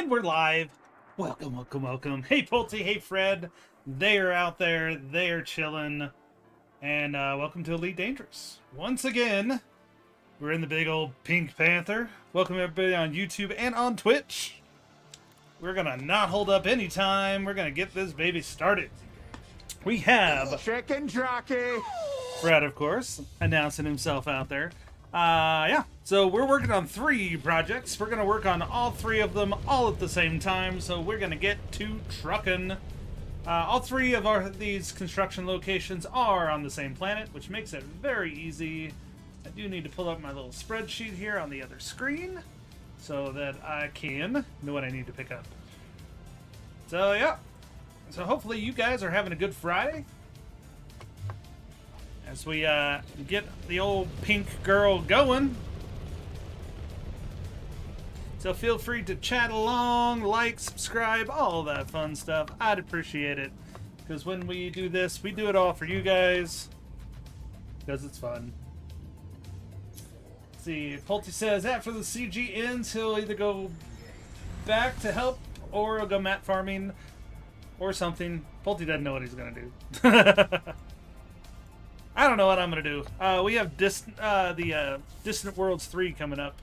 And we're live. Welcome, welcome, welcome. Hey, Pulte. Hey, Fred. They are out there. They are chilling. And welcome to Elite Dangerous. Once again, we're in the big old Pink Panther. Welcome, everybody on YouTube and on Twitch. We're going to not hold up any time. We're going to get this baby started. We have Chicken Jockey. Fred, of course, announcing himself out there. Yeah, so we're working on 3 projects. We're going to work on all 3 of them all at the same time, so we're going to get to trucking. All 3 of these construction locations are on the same planet, which makes it very easy. I do need to pull up my little spreadsheet here on the other screen so that I can know what I need to pick up. So, yeah. So hopefully you guys are having a good Friday. As we get the old pink girl going. So feel free to chat along, like, subscribe, all that fun stuff. I'd appreciate it. Because when we do this, we do it all for you guys. Because it's fun. Let's see, Pulte says after the CG ends, he'll either go back to help or he'll go mat farming or something. Pulte doesn't know what he's going to do. I don't know what I'm going to do. We have Distant Worlds 3 coming up.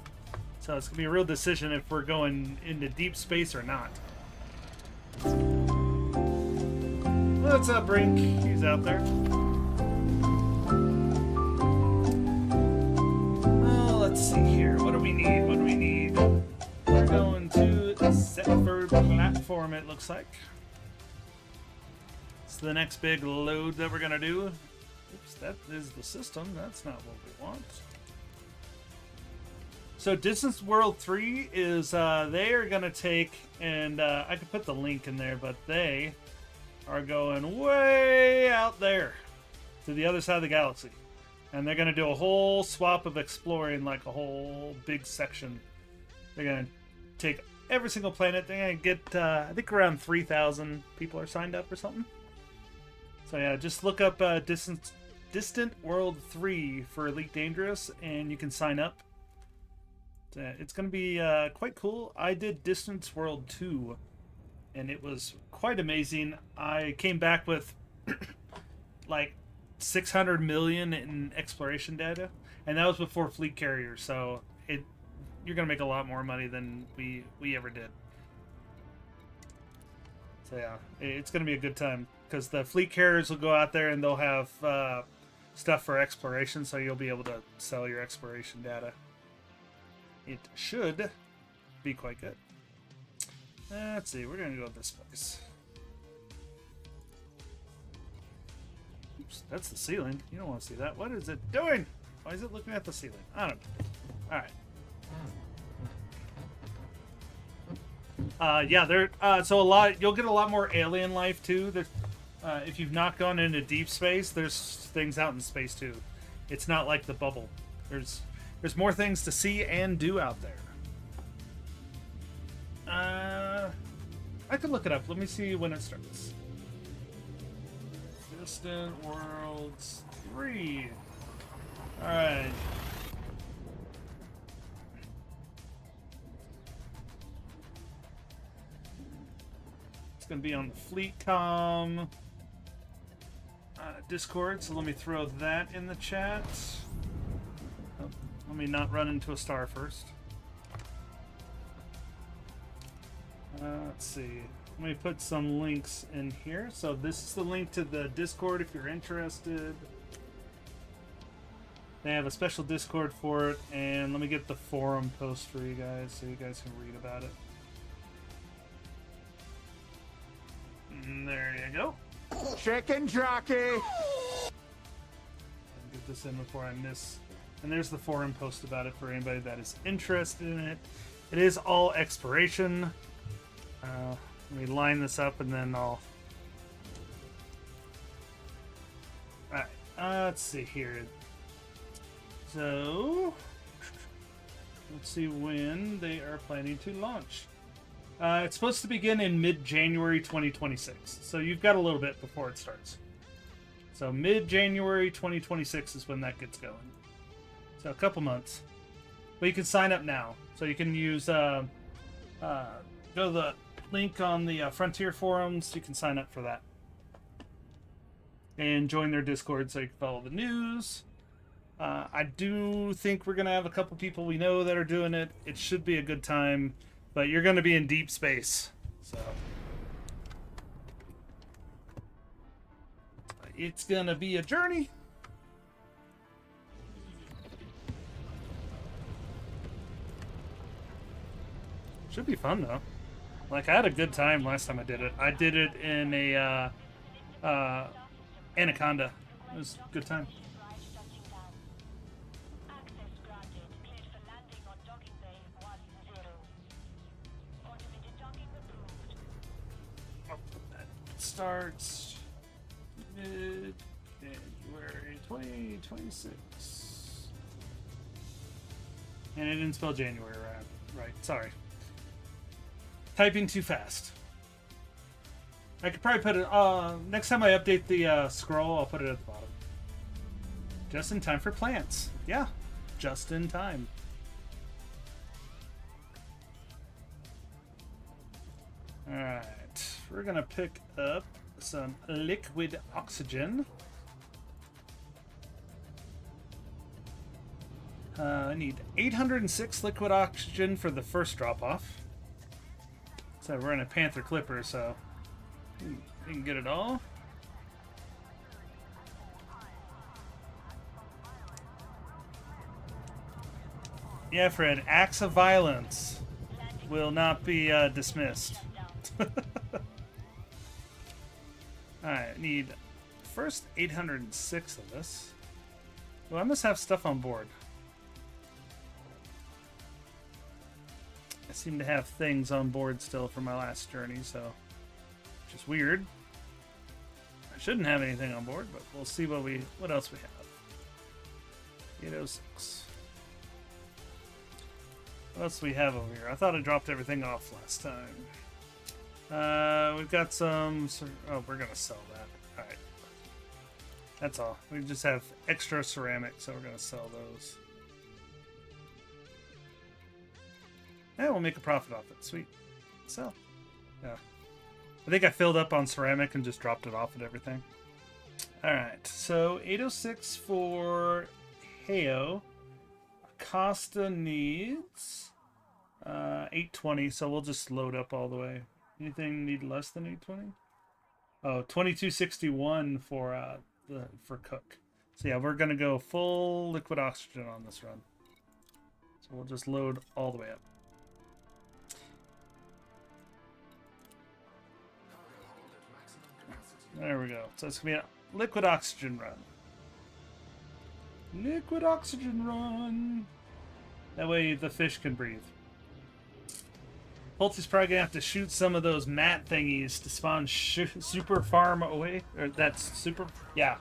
So it's going to be a real decision if we're going into deep space or not. What's up, Brink? He's out there. Oh, let's see here. What do we need? What do we need? We're going to Setford platform, it looks like. It's the next big load that we're going to do. Oops, that is the system. That's not what we want. So Distant World 3 is, they are going to take, and I could put the link in there, but they are going way out there to the other side of the galaxy. And they're going to do a whole swap of exploring, like a whole big section. They're going to take every single planet. They're going to get, I think around 3,000 people are signed up or something. So yeah, just look up Distant World 3 for Elite Dangerous, and you can sign up. It's going to be quite cool. I did Distant World 2, and it was quite amazing. I came back with like 600 million in exploration data, and that was before fleet carriers, so you're going to make a lot more money than we ever did. So yeah, it's going to be a good time, because the fleet carriers will go out there and they'll have stuff for exploration, so you'll be able to sell your exploration data. It should be quite good. Let's see, we're going to go this place. Oops, that's the ceiling. You don't want to see that. What is it doing? Why is it looking at the ceiling? I don't know. Alright. Yeah, so you'll get a lot more alien life too. There's, if you've not gone into deep space, there's things out in space too. It's not like the bubble. There's more things to see and do out there. I could look it up. Let me see when it starts. Distant Worlds 3. Alright. It's going to be on the FleetCom Discord, so let me throw that in the chat. Oh, let me not run into a star first. Let's see. Let me put some links in here. So this is the link to the Discord if you're interested. They have a special Discord for it, and let me get the forum post for you guys so you guys can read about it. And there you go. Chicken Jockey. Get this in before I miss. And there's the forum post about it for anybody that is interested in it. It is all exploration. Let me line this up and then I'll... Alright, let's see here. So, let's see when they are planning to launch. It's supposed to begin in mid-January 2026. So you've got a little bit before it starts. So mid-January 2026 is when that gets going. So a couple months. But you can sign up now. So you can use go to the link on the Frontier forums. You can sign up for that. And join their Discord so you can follow the news. I do think we're going to have a couple people we know that are doing it. It should be a good time, but you're going to be in deep space. So it's going to be a journey. Should be fun, though. Like, I had a good time last time I did it. I did it in a Anaconda. It was a good time. Starts mid-January 2026. And it didn't spell January right. Sorry. Typing too fast. I could probably put it, next time I update the scroll, I'll put it at the bottom. Just in time for plants. Yeah, just in time. Alright. We're gonna pick up some liquid oxygen. I need 806 liquid oxygen for the first drop-off. So we're in a Panther Clipper, so we can get it all. Yeah, Fred, acts of violence will not be dismissed. Alright, I need first 806 of this. Well, I must have stuff on board. I seem to have things on board still from my last journey, so which is weird. I shouldn't have anything on board, but we'll see what else we have. 806. What else do we have over here? I thought I dropped everything off last time. We've got some... Oh, we're going to sell that. Alright. That's all. We just have extra ceramic, so we're going to sell those. Yeah, we'll make a profit off it. Sweet. Sell. Yeah. I think I filled up on ceramic and just dropped it off at everything. Alright, so 806 for Heo. Acosta needs 820, so we'll just load up all the way. Anything need less than 820? Oh, 2261 for Cook. So yeah, we're gonna go full liquid oxygen on this run. So we'll just load all the way up. There we go. So it's gonna be a liquid oxygen run. Liquid oxygen run. That way the fish can breathe. Pulty's probably gonna have to shoot some of those mat thingies to spawn super farm away. Or that's super. Yeah,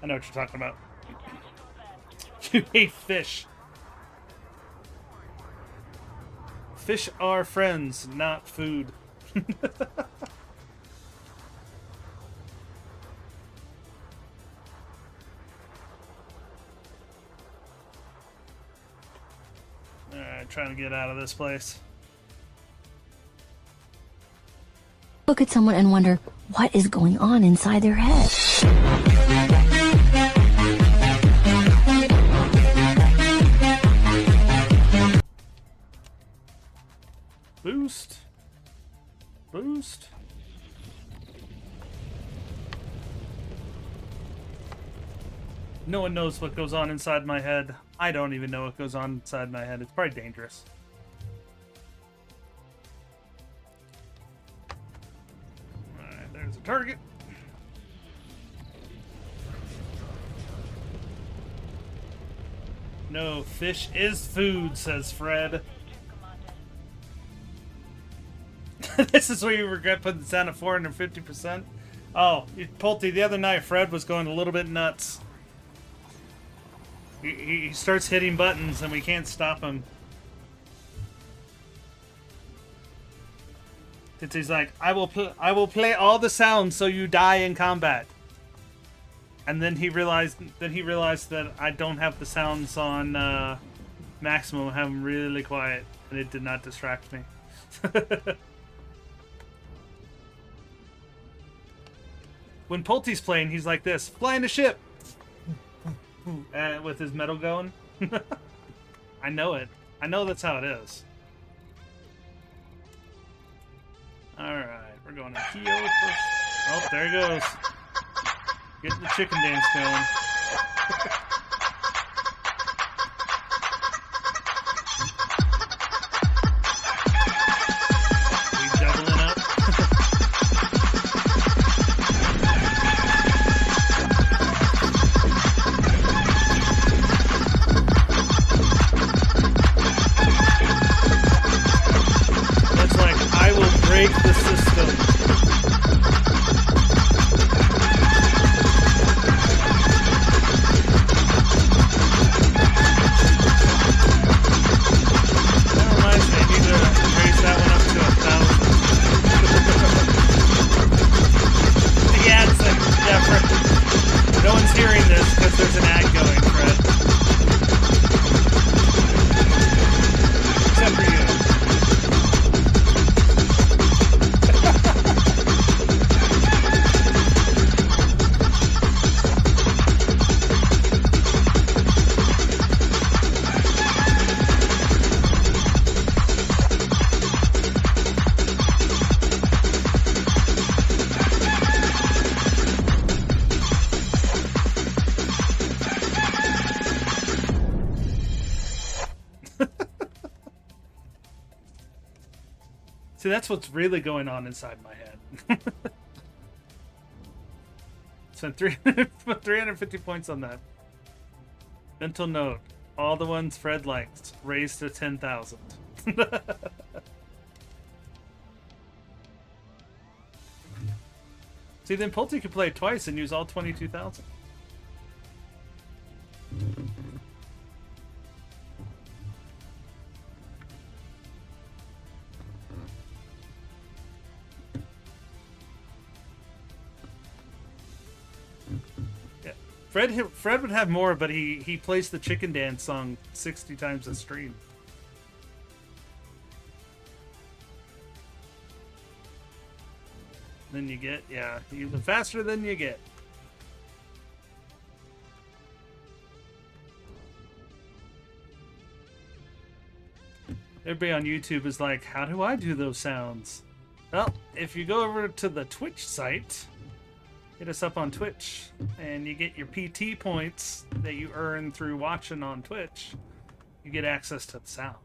I know what you're talking about. You hate fish. Fish are friends, not food. Alright, trying to get out of this place. Look at someone and wonder what is going on inside their head. Boost. Boost. No one knows what goes on inside my head. I don't even know what goes on inside my head. It's probably dangerous. Alright, there's a target. No, fish is food, says Fred. This is where you regret putting this down to 450%. Oh, Pulte, the other night Fred was going a little bit nuts. He starts hitting buttons and we can't stop him. He's like, I will play all the sounds so you die in combat. And then he realized that I don't have the sounds on maximum. I have them really quiet, and it did not distract me. when Pulte's playing, he's like this, flying the ship, with his metal going. I know it. I know that's how it is. All right, we're going to Kyo first. Oh, there he goes. Getting the chicken dance going. We doubling up. Looks like I will break the system. No one's hearing this because there's an ad going, Fred. Except for you. See, that's what's really going on inside my head. Spent 350 points on that. Mental note. All the ones Fred likes. Raised to 10,000. See, then Pulte could play it twice and use all 22,000. Fred would have more, but he plays the chicken dance song 60 times a stream. Then you get, yeah, the faster than you get. Everybody on YouTube is like, how do I do those sounds? Well, if you go over to the Twitch site, hit us up on Twitch, and you get your PT points that you earn through watching on Twitch. You get access to the sounds.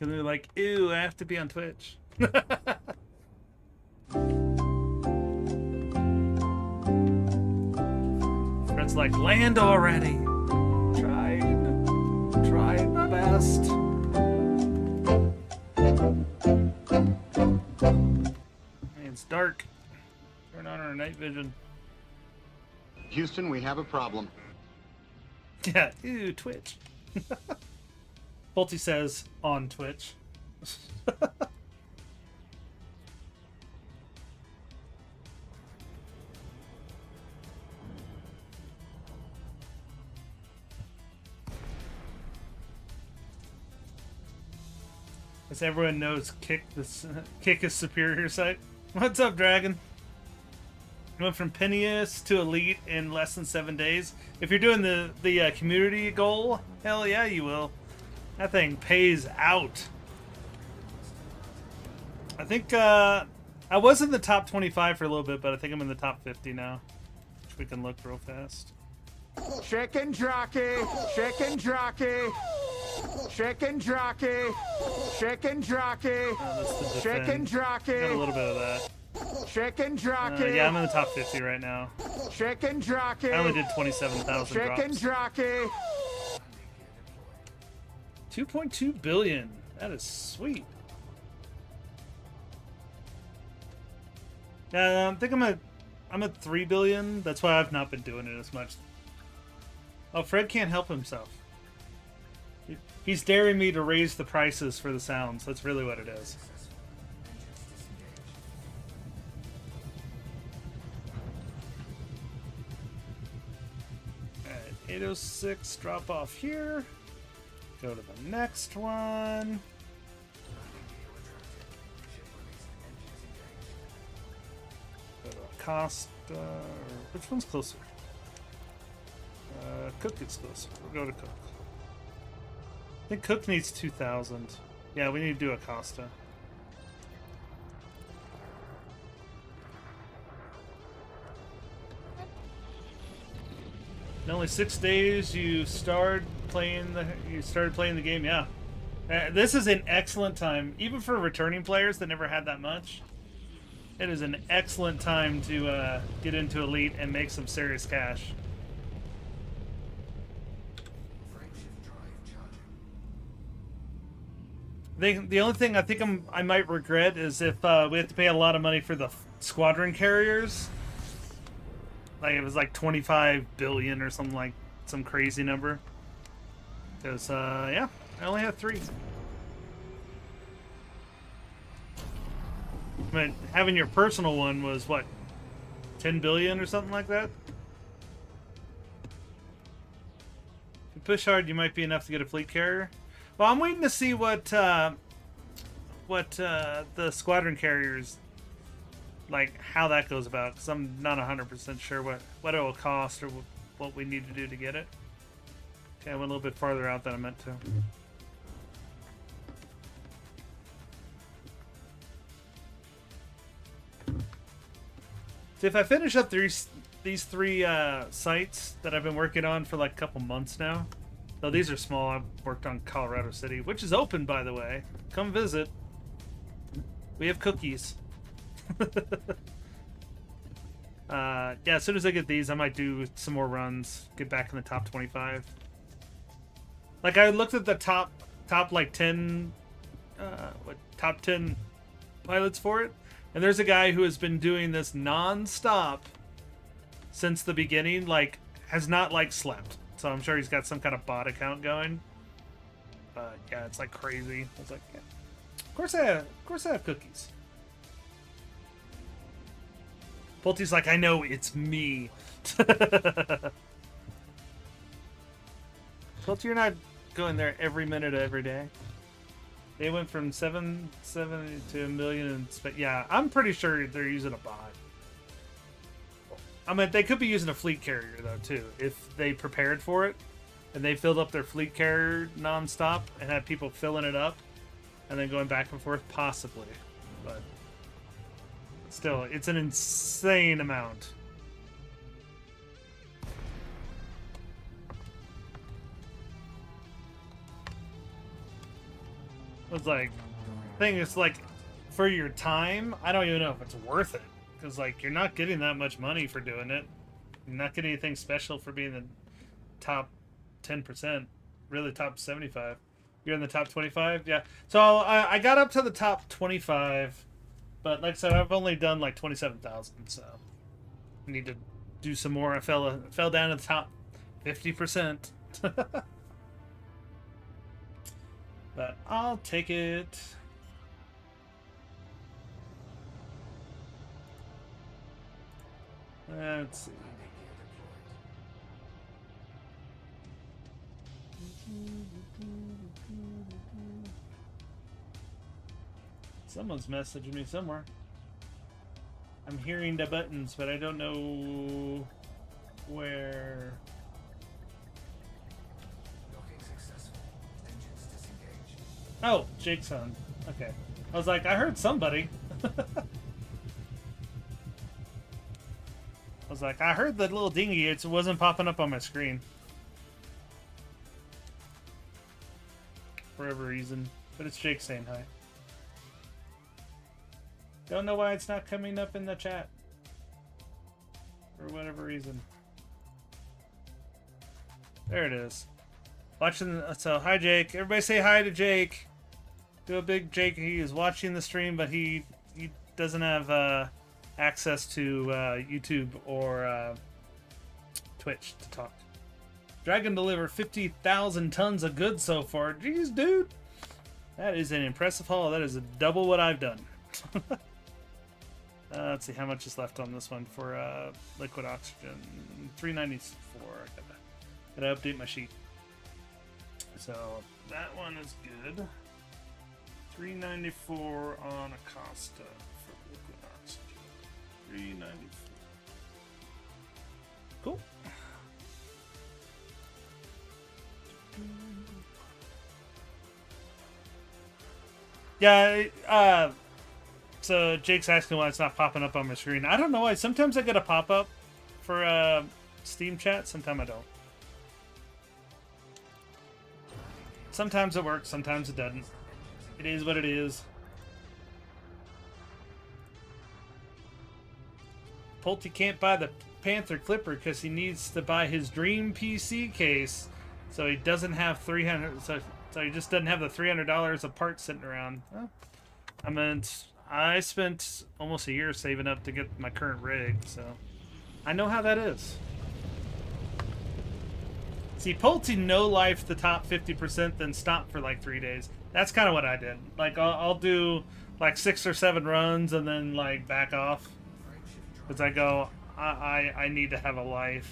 And they're like, ew, I have to be on Twitch. Fred's like, land already. Trying my best. It's dark. Turn on our night vision. Houston, we have a problem. Yeah, ew, Twitch. Pulte says on Twitch. As everyone knows, Kick is superior site. What's up, Dragon? You went from Penniest to Elite in less than 7 days. If you're doing the community goal, hell yeah, you will. That thing pays out. I think I was in the top 25 for a little bit, but I think I'm in the top 50 now. Which we can look real fast. Chicken jockey, chicken jockey, chicken jockey, chicken jockey, That's the chicken defend. jockey, Got a little bit of that. chicken jockey, Yeah, I'm in the top 50 right now. chicken jockey, I only did 27,000 chicken drops. jockey. 2.2 billion. That is sweet. I think I'm at 3 billion. That's why I've not been doing it as much. Oh, Fred can't help himself. He's daring me to raise the prices for the sounds. That's really what it is. Alright, 806, drop off here. Go to the next one. Acosta. Which one's closer? Cook is closer. We'll go to Cook. I think Cook needs 2,000. Yeah, we need to do Acosta. In only 6 days, you started playing the game. Yeah, this is an excellent time, even for returning players that never had that much. It is an excellent time to get into Elite and make some serious cash. The only thing I think I might regret is if we have to pay a lot of money for the squadron carriers. Like, it was like 25 billion or something, like some crazy number. Because, yeah, I only have 3. I mean, having your personal one was, what, 10 billion or something like that? If you push hard, you might be enough to get a fleet carrier. Well, I'm waiting to see what the squadron carriers, like, how that goes about, because I'm not 100% sure what it will cost or what we need to do to get it. Okay, I went a little bit farther out than I meant to. So if I finish up these 3 sites that I've been working on for like a couple months now, though these are small. I've worked on Colorado City, which is open, by the way. Come visit. We have cookies. Yeah, as soon as I get these, I might do some more runs, get back in the top 25. Like, I looked at the top like 10 top 10 pilots for it, and there's a guy who has been doing this non-stop since the beginning, like, has not like slept. So I'm sure he's got some kind of bot account going. But yeah, it's like crazy. I was like, yeah. Of course I have cookies. Pulte's like, I know, it's me. Pulte, you're not going there every minute of every day. They went from 770 to 1 million. Yeah, I'm pretty sure they're using a bot. I mean, they could be using a fleet carrier, though, too. If they prepared for it, and they filled up their fleet carrier nonstop, and had people filling it up, and then going back and forth, possibly. But still, it's an insane amount. It's like, thing is, like, for your time, I don't even know if it's worth it. Because, like, you're not getting that much money for doing it. You're not getting anything special for being the top 10%. Really, top 75. You're in the top 25? Yeah. So I got up to the top 25. But, like I said, I've only done, like, 27,000. So I need to do some more. I fell down to the top 50%. But I'll take it. Let's see. Someone's messaging me somewhere. I'm hearing the buttons, but I don't know where. Oh, Jake's on. Okay. I was like, I heard somebody. I was like, I heard the little dingy. It wasn't popping up on my screen. For whatever reason. But it's Jake saying hi. Don't know why it's not coming up in the chat. For whatever reason. There it is. Watching. So, hi, Jake. Everybody say hi to Jake. Do a big Jake. He is watching the stream, but he doesn't have access to YouTube or Twitch to talk. Dragon delivered 50,000 tons of goods so far. Jeez, dude. That is an impressive haul. That is double what I've done. Let's see how much is left on this one for liquid oxygen. 394. Gotta update my sheet. So that one is good. 394 on Acosta for liquid oxygen. 394. Cool. Yeah, so Jake's asking why it's not popping up on my screen. I don't know why. Sometimes I get a pop-up for Steam chat, sometimes I don't. Sometimes it works, sometimes it doesn't. It is what it is. Pulte can't buy the Panther Clipper because he needs to buy his dream PC case, so he doesn't have 300. So he just doesn't have the $300 of parts sitting around. Well, I spent almost a year saving up to get my current rig, so I know how that is. See, Pulte no life the top 50%, then stop for like 3 days. That's kind of what I did. Like I'll do like 6 or 7 runs and then like back off. Because I go, I need to have a life.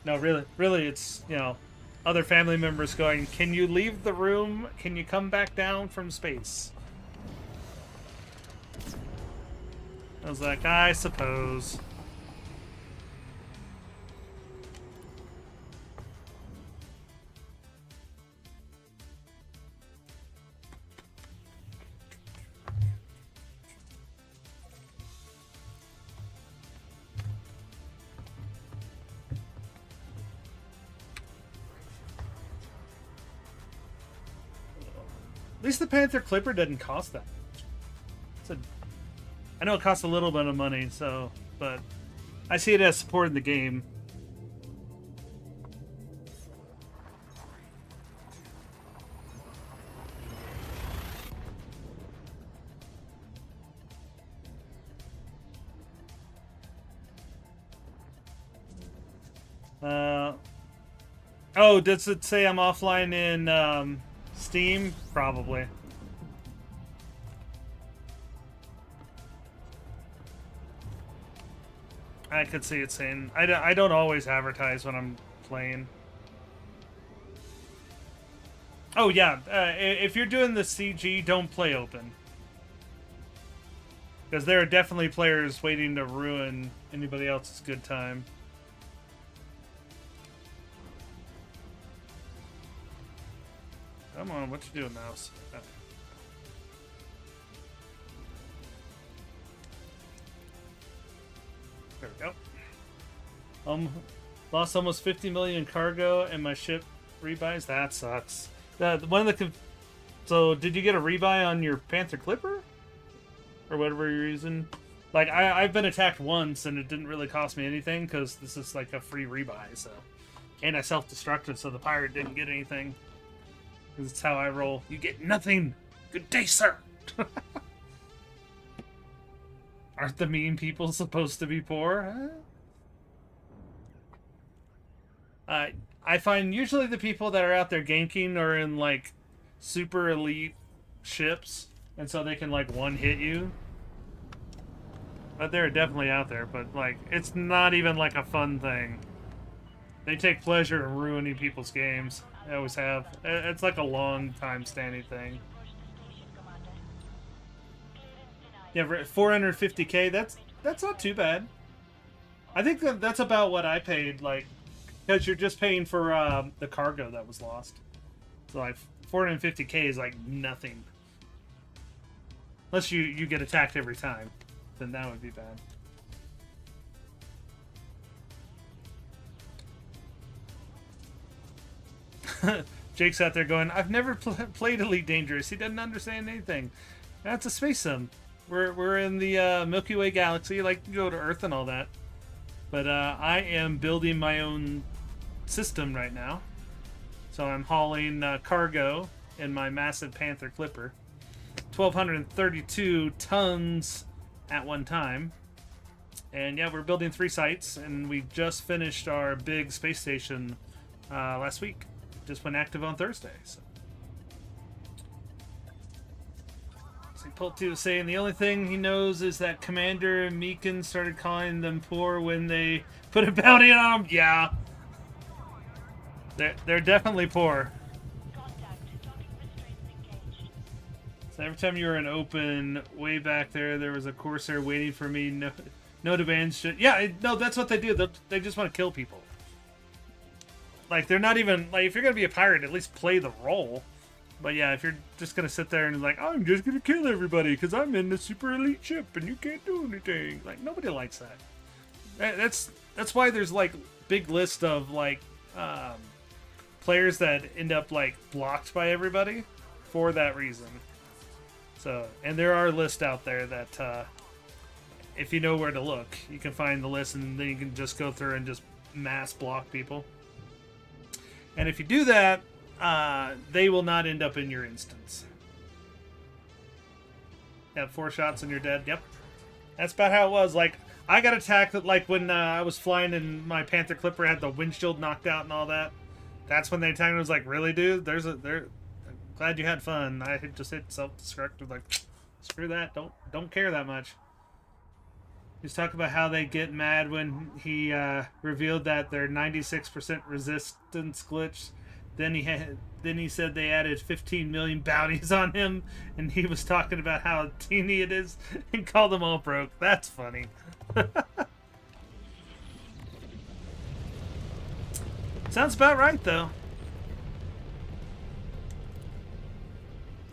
No, really, it's, you know, other family members going, can you leave the room? Can you come back down from space? I was like, I suppose. At least the Panther Clipper didn't cost that much. I know it costs a little bit of money, so, but I see it as supporting the game. Oh, does it say I'm offline in Steam? Probably. I could see it saying... I don't always advertise when I'm playing. Oh, yeah. If you're doing the CG, don't play open. Because there are definitely players waiting to ruin anybody else's good time. Come on, what you doing, mouse? Okay. There we go. Lost almost 50 million in cargo and my ship rebuys. That sucks. So, did you get a rebuy on your Panther Clipper? Or whatever you're using? Like, I've been attacked once and it didn't really cost me anything because this is like a free rebuy, so. And I self-destructed, so the pirate didn't get anything. Because it's how I roll. You get nothing. Good day, sir. Aren't the mean people supposed to be poor? Huh? I find usually the people that are out there ganking are in like super elite ships, and so they can like one-hit you. But they're definitely out there. But like, it's not even like a fun thing. They take pleasure in ruining people's games. They always have. It's like a long time standing thing. Yeah, 450k. That's not too bad. I think that's about what I paid. Like, because you're just paying for the cargo that was lost. So like 450k is like nothing. Unless you get attacked every time, then that would be bad. Jake's out there going, I've never played Elite Dangerous. He doesn't understand anything. That's a space sim. We're in the Milky Way galaxy. Like, you go to Earth and all that. But I am building my own system right now. So I'm hauling cargo in my massive Panther Clipper. 1,232 tons at one time. And yeah, we're building 3 sites. And we just finished our big space station last week. Just went active on Thursday. So Pulte was saying the only thing he knows is that Commander Meekin started calling them poor when they put a bounty on them. Yeah, they're definitely poor. So every time you were in open, way back there was a Corsair waiting for me. No demands should. Yeah, no, that's what they do. They just want to kill people. Like, they're not even like, if you're gonna be a pirate, at least play the role. But yeah, if you're just gonna sit there and like, I'm just gonna kill everybody because I'm in the super elite ship and you can't do anything. Like, nobody likes that. That's why there's like big list of like players that end up like blocked by everybody for that reason. So, and there are lists out there that if you know where to look, you can find the list and then you can just go through and just mass block people. And if you do that, they will not end up in your instance. Yeah, 4 shots and you're dead. Yep. That's about how it was. Like, I got attacked like when I was flying and my Panther Clipper had the windshield knocked out and all that. That's when they attacked me. I was like, really, dude? Glad you had fun. I had just hit self-destruct. Like, screw that. Don't care that much. He's talking about how they get mad when he revealed that their 96% resistance glitch. Then he said they added 15 million bounties on him, and he was talking about how teeny it is and called them all broke. That's funny. Sounds about right, though.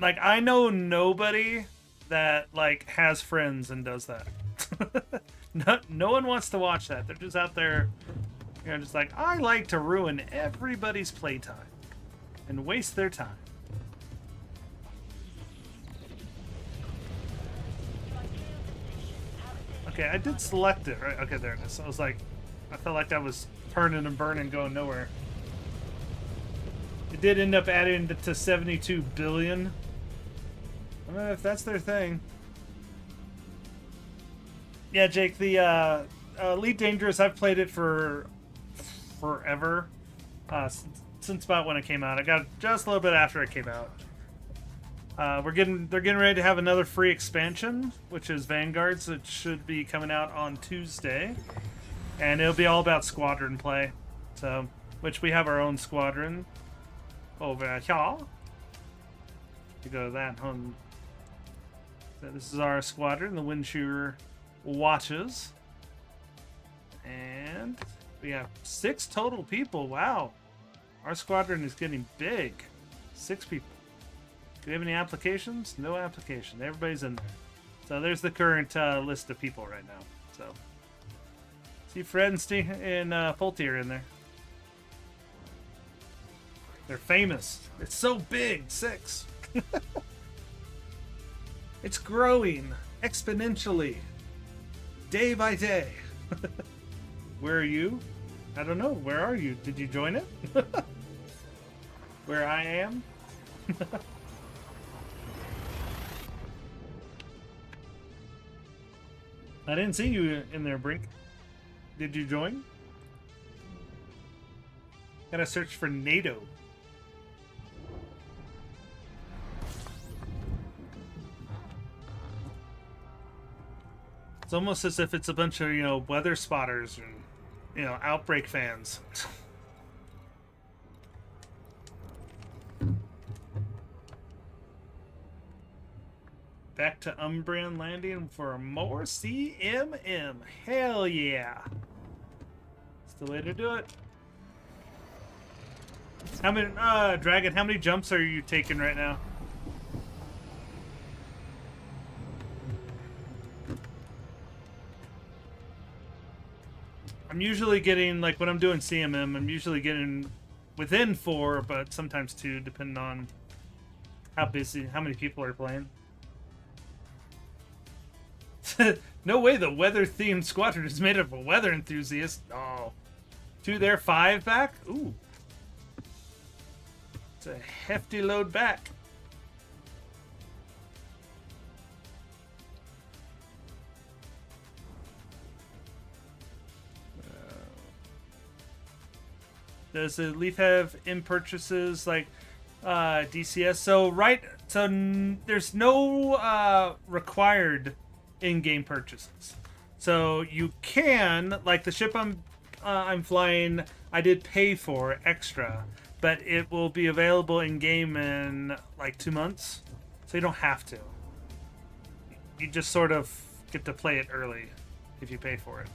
Like, I know nobody that like has friends and does that. No one wants to watch that. They're just out there, you know, just like, I like to ruin everybody's playtime and waste their time. Okay, I did select it, right? Okay, there it is. I was like, I felt like I was turning and burning, going nowhere. It did end up adding to 72 billion. I don't know if that's their thing. Yeah, Jake, the Elite Dangerous, I've played it for forever. Since about when it came out. I got it just a little bit after it came out. They're getting ready to have another free expansion, which is Vanguards. It should be coming out on Tuesday. And it'll be all about squadron play. So, which we have our own squadron over here. You go to that home. So this is our squadron, the Windshooter Watches. And we have 6 total people. Wow. Our squadron is getting big. 6 people. Do we have any applications? No application. Everybody's in there. So there's the current list of people right now. So see Fred and Steve and Pulte are in there. They're famous. It's so big. 6. It's growing exponentially, day by day. Where are you? I don't know. Where are you? Did you join it? Where I am? I didn't see you in there, Brink. Did you join? Gotta search for NATO. It's almost as if it's a bunch of, you know, weather spotters and, you know, Outbreak fans. Back to Umbrian Landing for more CMM. Hell yeah. It's the way to do it. How many, Dragon, how many jumps are you taking right now? I'm usually getting, like, when I'm doing CMM, I'm usually getting within 4, but sometimes 2, depending on how busy, how many people are playing. No way the weather-themed squadron is made up of weather enthusiasts. Oh. 2 there, 5 back? Ooh. It's a hefty load back. Does the Leaf have in-purchases like DCS? So there's no required in-game purchases. So you can, like the ship I'm flying, I did pay for extra, but it will be available in-game in like 2 months. So you don't have to. You just sort of get to play it early. if you pay for it.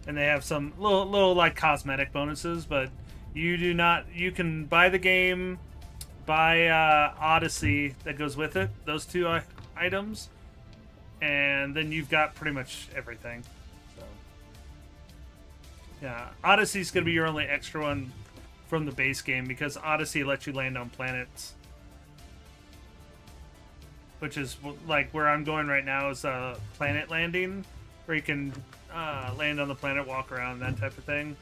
And they have some little like cosmetic bonuses, but you do not. You can buy the game, buy Odyssey that goes with it. Those two items, and then you've got pretty much everything. So yeah, Odyssey's gonna be your only extra one from the base game because Odyssey lets you land on planets, which is like where I'm going right now is planet landing, where you can land on the planet, walk around, that type of thing.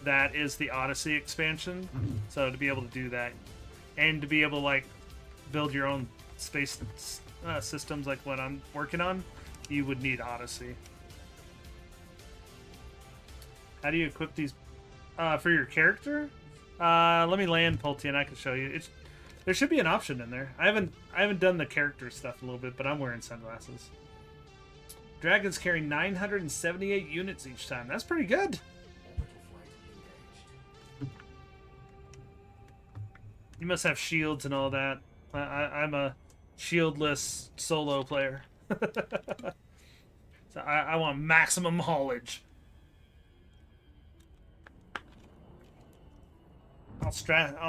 That is the Odyssey expansion. So to be able to do that, and to be able to like build your own space systems like what I'm working on, you would need Odyssey. How do you equip these for your character? Let me land Pulte and I can show you. There should be an option in there. I haven't done the character stuff a little bit, but I'm wearing sunglasses. Dragons carry 978 units each time. That's pretty good. You must have shields and all that. I'm a shieldless solo player. So I want maximum haulage. I'll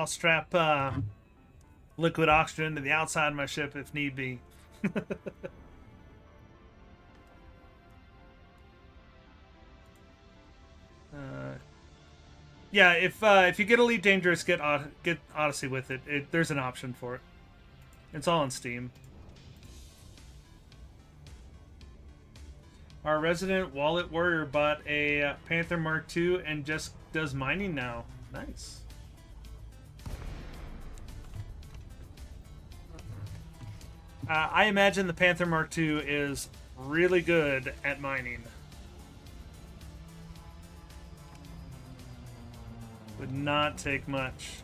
strap liquid oxygen to the outside of my ship if need be. Yeah, if you get Elite Dangerous, get Odyssey with it. There's an option for it. It's all on Steam. Our resident wallet warrior bought a Panther Mark II and just does mining now. Nice. I imagine the Panther Mark II is really good at mining. Would not take much.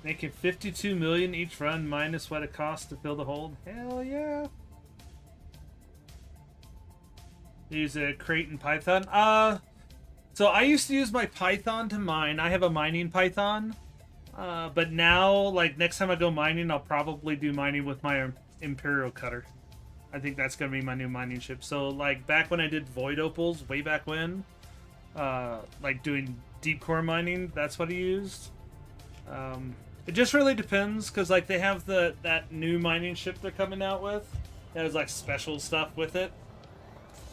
Making 52 million each run minus what it costs to fill the hold. Hell yeah. Use a crate and Python. So I used to use my Python to mine. I have a mining Python. But now, like, next time I go mining, I'll probably do mining with my Imperial Cutter. I think that's going to be my new mining ship. So, like, back when I did Void Opals, way back when, like, doing deep core mining, that's what I used. It just really depends, because, like, they have that new mining ship they're coming out with. That has, like, special stuff with it.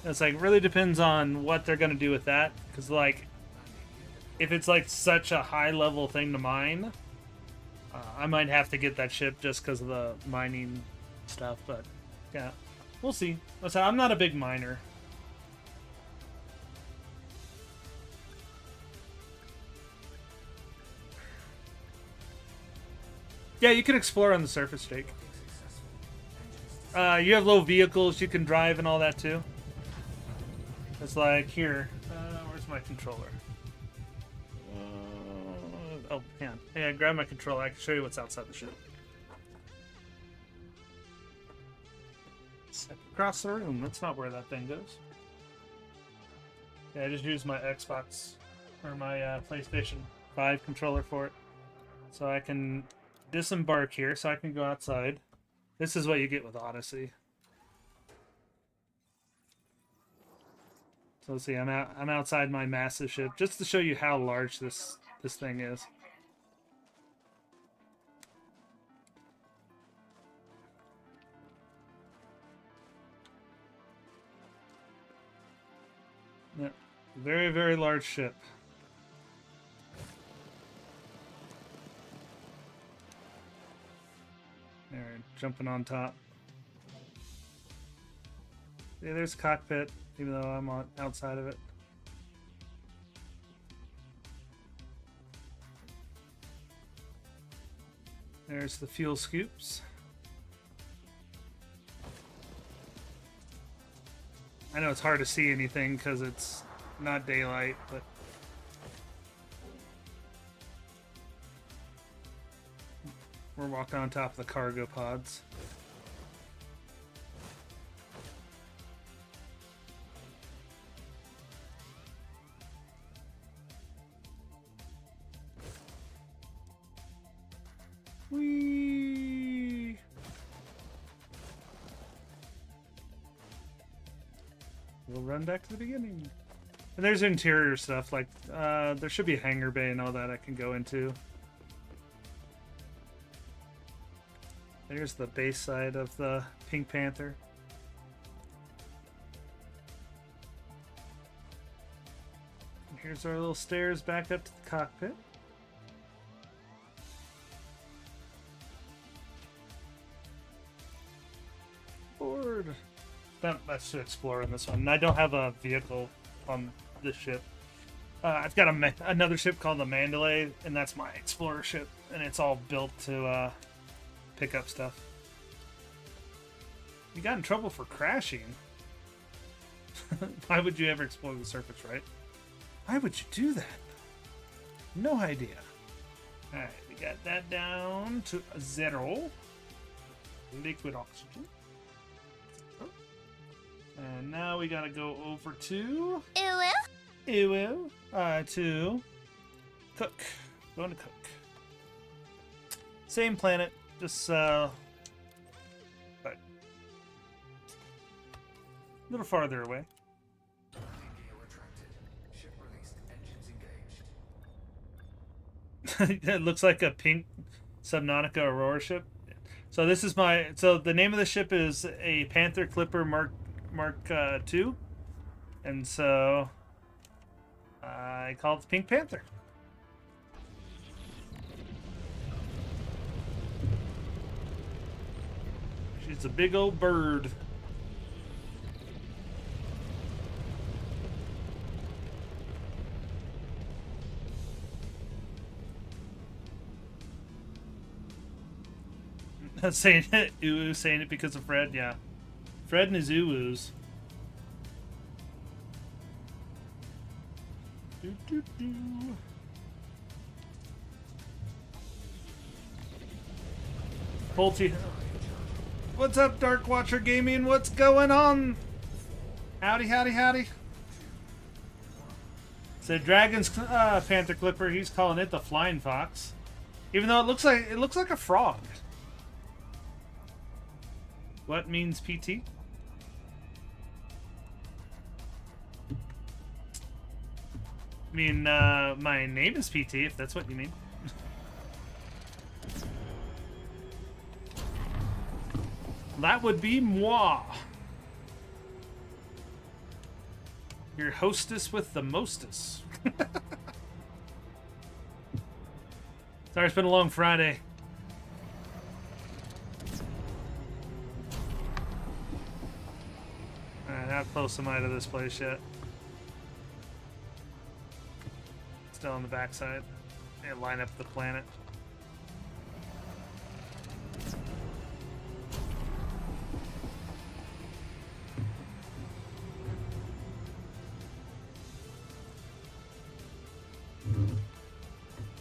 It's, like, really depends on what they're going to do with that. Because, like, if it's, like, such a high-level thing to mine, I might have to get that ship just because of the mining stuff, but, yeah. We'll see. Listen, I'm not a big miner. Yeah, you can explore on the surface, Jake. You have low vehicles you can drive and all that too. It's like, here. Where's my controller? Oh, hang on. Hey, grab my controller. I can show you what's outside the ship. Across the room. That's not where that thing goes. Yeah, I just used my Xbox or my PlayStation 5 controller for it. So I can disembark here, so I can go outside. This is what you get with Odyssey. So let's see, I'm outside my massive ship just to show you how large this thing is. Yeah, very, very large ship. There, jumping on top. Yeah, there's cockpit, even though I'm outside of it. There's the fuel scoops. I know it's hard to see anything because it's not daylight, but we're walking on top of the cargo pods. Whee! we'll run back to the beginning. And there's interior stuff, like there should be a hangar bay and all that I can go into. There's the base side of the Pink Panther. And here's our little stairs back up to the cockpit. Board. Not much to explore in this one. I don't have a vehicle on this ship. I've got another ship called the Mandalay, and that's my explorer ship, and it's all built to pick up stuff. You got in trouble for crashing. Why would you ever explore the surface, right? Why would you do that? No idea. Alright, we got that down to 0. Liquid oxygen. And now we gotta go over to... to Cook. Going to Cook. Same planet, just but a little farther away. It looks like a pink Subnautica Aurora ship. So this is so the name of the ship is a Panther Clipper Mark II, and so I call it the Pink Panther. She's a big old bird. Saying it, ooh, saying it because of Fred, yeah. Fred and his ooh-oos. Pulte. What's up, Dark Watcher Gaming? What's going on? Howdy, howdy, howdy. So Dragon's Panther Clipper, he's calling it the Flying Fox. Even though it looks like a frog. What means PT? I mean, my name is PT, if that's what you mean. That would be moi. Your hostess with the mostest. Sorry, it's been a long Friday. Alright, how close am I to this place yet? Still on the backside. And line up the planet.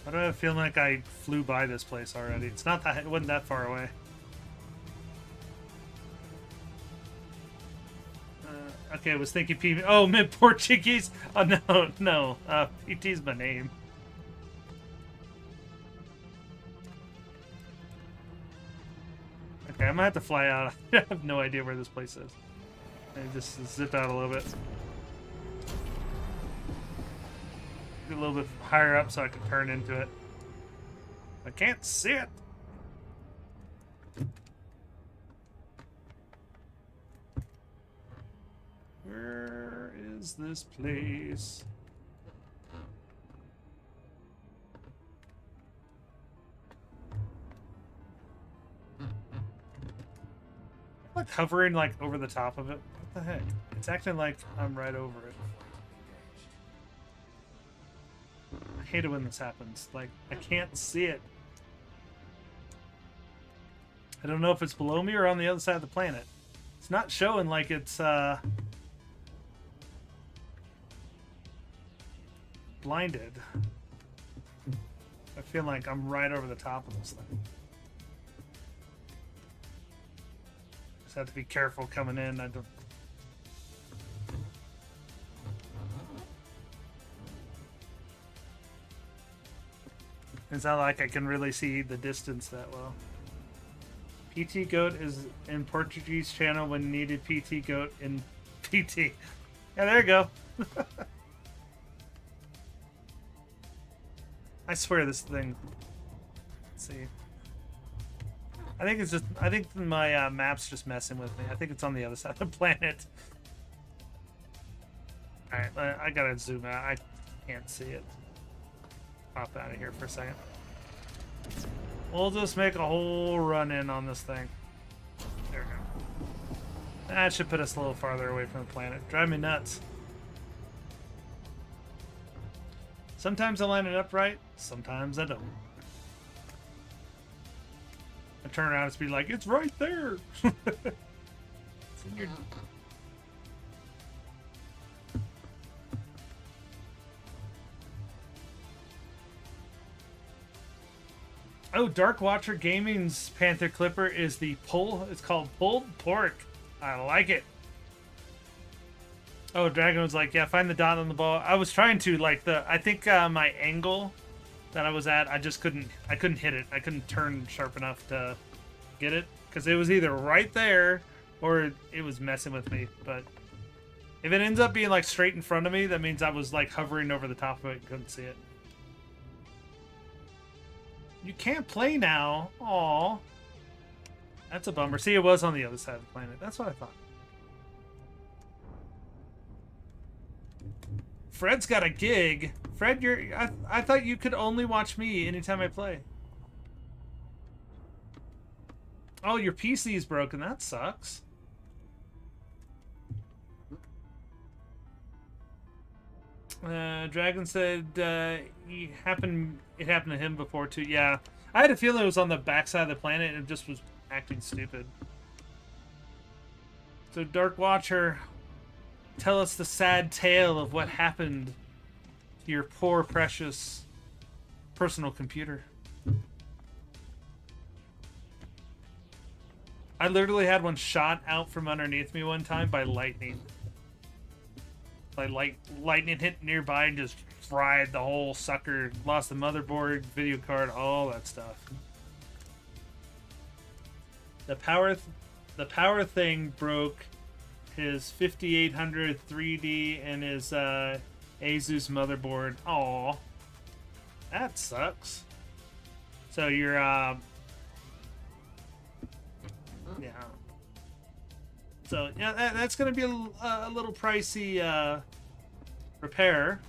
I don't have a feeling like I flew by this place already. It's not that, it wasn't that far away. Okay, I was thinking P. Oh, mid Portuguese. Oh no. PT's my name. Okay, I'm gonna have to fly out. I have no idea where this place is. I just zip out a little bit. Get a little bit higher up so I can turn into it. I can't see it. Where is this place? I'm like hovering like over the top of it. What the heck? It's acting like I'm right over it. I hate it when this happens. Like, I can't see it. I don't know if it's below me or on the other side of the planet. It's not showing like it's blinded. I feel like I'm right over the top of this thing. Just have to be careful coming in. I don't. It's not like I can really see the distance that well. PT Goat is in Portuguese channel when needed PT Goat in PT. Yeah, there you go. I swear this thing. Let's see. I think it's just. I think my map's just messing with me. I think it's on the other side of the planet. All right, I gotta zoom out. I can't see it. Pop out of here for a second. We'll just make a whole run in on this thing. There we go. That should put us a little farther away from the planet. Drive me nuts. Sometimes I line it up right, sometimes I don't. I turn around and be like, it's right there. It's in your... Oh, Dark Watcher Gaming's Panther Clipper is the it's called pulled pork. I like it. Oh, Dragon was like, yeah, find the dot on the ball. I was trying to, like, I think my angle that I was at, I couldn't hit it. I couldn't turn sharp enough to get it. Because it was either right there or it was messing with me. But if it ends up being, like, straight in front of me, that means I was, like, hovering over the top of it and couldn't see it. You can't play now. Aw. That's a bummer. See, it was on the other side of the planet. That's what I thought. Fred's got a gig. Fred, I thought you could only watch me anytime I play. Oh, your PC is broken. That sucks. Dragon said it happened to him before too. Yeah, I had a feeling it was on the backside of the planet and it just was acting stupid. So Dark Watcher, tell us the sad tale of what happened to your poor, precious personal computer. I literally had one shot out from underneath me one time by lightning. Like lightning hit nearby and just fried the whole sucker. Lost the motherboard, video card, all that stuff. The power thing broke his 5800 3D and his Asus motherboard. Aw, that sucks. So you're yeah. So yeah, that's gonna be a little pricey repair.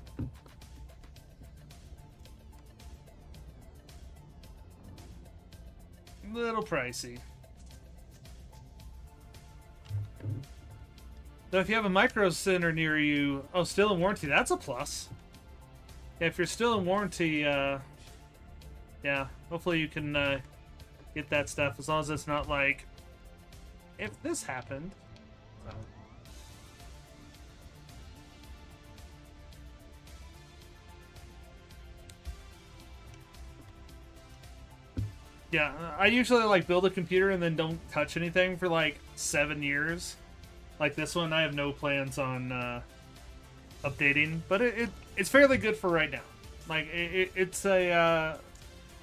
Little pricey. Though if you have a Micro Center near you, oh, still in warranty, that's a plus. Yeah, if you're still in warranty, yeah, hopefully you can get that stuff as long as it's not like, if this happened. Yeah, I usually like build a computer and then don't touch anything for like 7 years. Like this one, I have no plans on updating, but it's fairly good for right now. Like it's a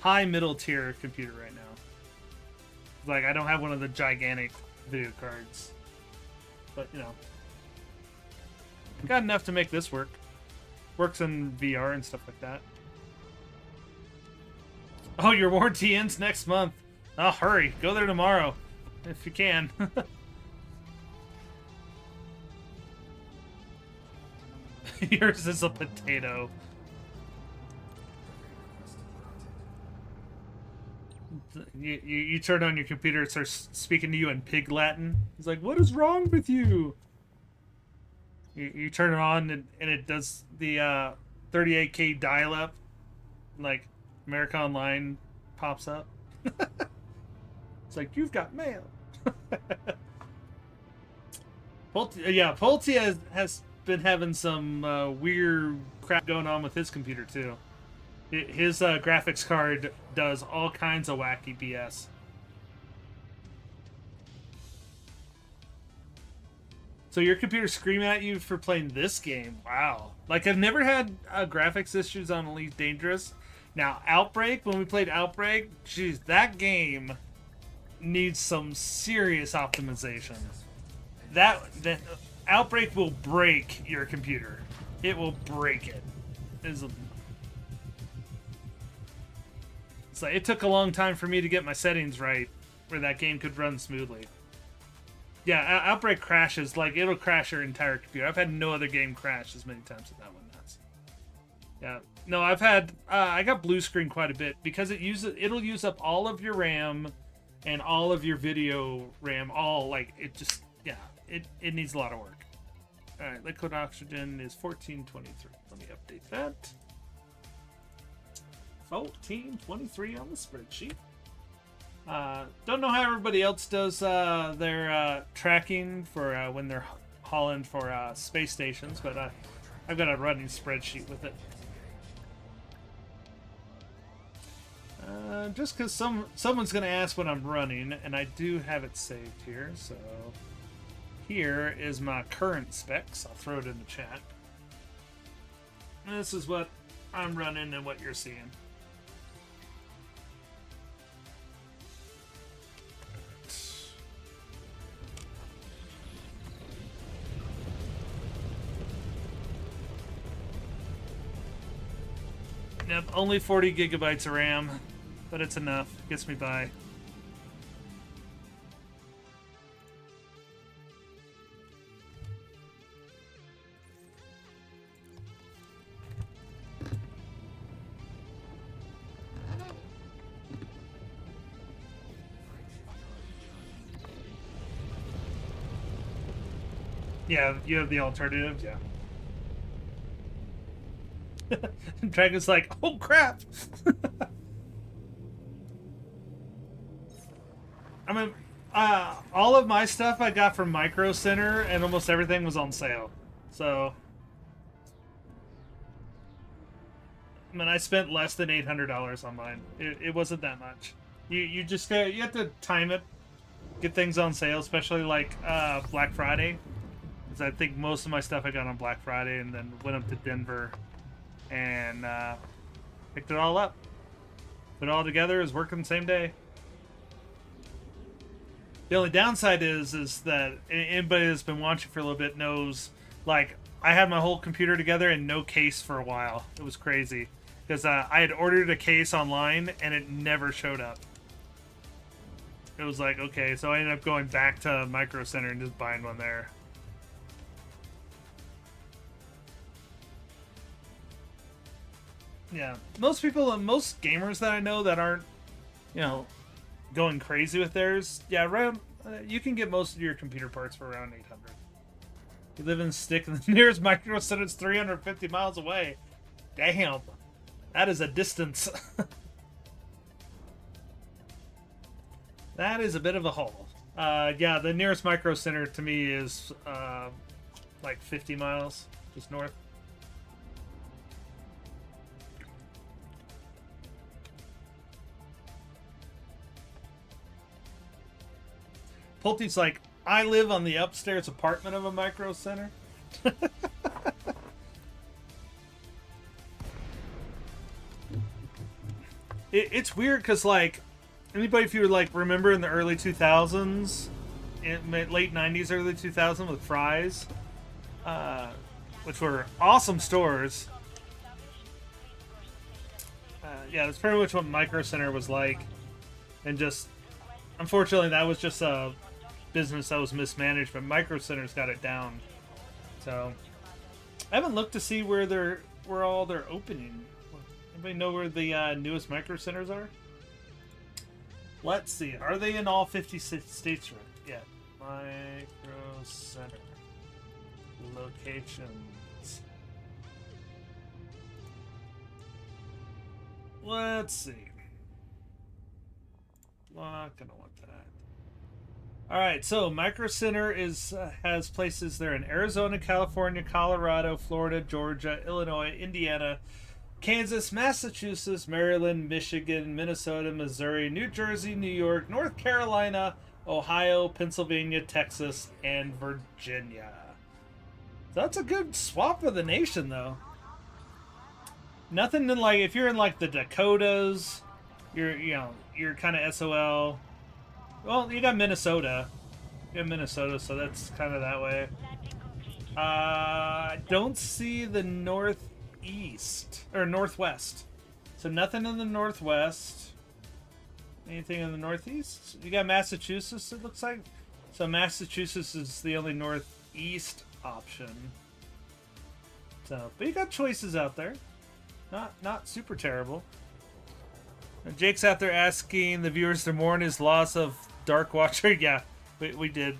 high middle tier computer right now. Like I don't have one of the gigantic video cards, but you know, got enough to make this work. Works in VR and stuff like that. Oh, your warranty ends next month. Oh, hurry. Go there tomorrow. If you can. Yours is a potato. You turn on your computer, it starts speaking to you in Pig Latin. He's like, what is wrong with you? You turn it on and it does the 38K dial-up. Like, America Online pops up. It's like, you've got mail. Pulte has been having some weird crap going on with his computer too. His graphics card does all kinds of wacky BS. So your computer's screaming at you for playing this game. Wow. Like, I've never had graphics issues on Elite Dangerous. Now, Outbreak, when we played Outbreak, geez, that game needs some serious optimization. Outbreak will break your computer. It will break it. It's like, it took a long time for me to get my settings right where that game could run smoothly. Yeah, Outbreak crashes. Like, it'll crash your entire computer. I've had no other game crash as many times as that one has. Yeah. No, I've had... I got blue screen quite a bit because it'll use up all of your RAM and all of your video RAM. All, like, it just... Yeah, it needs a lot of work. Alright, liquid oxygen is 1423. Let me update that. 1423 on the spreadsheet. Don't know how everybody else does their tracking for when they're hauling for space stations, but I've got a running spreadsheet with it. Just because someone's going to ask when I'm running, and I do have it saved here, so here is my current specs. I'll throw it in the chat. And this is what I'm running and what you're seeing. Yep, only 40 gigabytes of RAM, but it's enough. Gets me by. Yeah, you have the alternatives, yeah. Dragon's like, oh crap! I mean, all of my stuff I got from Micro Center, and almost everything was on sale. So, I mean, I spent less than $800 on mine. It wasn't that much. You just you have to time it, get things on sale, especially like Black Friday. Because I think most of my stuff I got on Black Friday, and then went up to Denver and picked it all up. Put it all together, is working the same day. The only downside is that anybody that's been watching for a little bit knows, like, I had my whole computer together and no case for a while. It was crazy. Because I had ordered a case online and it never showed up. It was like, okay, so I ended up going back to Micro Center and just buying one there. Yeah, most gamers that I know that aren't, you know, going crazy with theirs, yeah, around, you can get most of your computer parts for around 800. You live in Stick, and the nearest Micro Center is 350 miles away. Damn, that is a distance. That is a bit of a haul. Yeah, the nearest Micro Center to me is like 50 miles, just north. Pulte's like, I live on the upstairs apartment of a Micro Center. It's weird because, like, anybody, if you like remember in the early 2000s, late 90s, early 2000s with Fry's, which were awesome stores. Yeah, that's pretty much what Micro Center was like, and just unfortunately that was just a business that was mismanaged, but Micro Center's got it down. So I haven't looked to see where all they're opening. Anybody know where the newest Micro Centers are? Let's see. Are they in all 50 states right? Yeah. Micro Center locations. Let's see. Not gonna want that. All right, so Micro Center has places there in Arizona, California, Colorado, Florida, Georgia, Illinois, Indiana, Kansas, Massachusetts, Maryland, Michigan, Minnesota, Missouri, New Jersey, New York, North Carolina, Ohio, Pennsylvania, Texas, and Virginia. So that's a good swap of the nation, though. Nothing in, like, if you're in like the Dakotas, you're kind of SOL. Well, you got Minnesota. You have Minnesota, so that's kind of that way. I don't see the northeast or northwest. So nothing in the northwest. Anything in the northeast? You got Massachusetts, it looks like. So Massachusetts is the only northeast option. So, but you got choices out there. Not super terrible. Jake's out there asking the viewers to mourn his loss of Dark Watcher. Yeah, we did.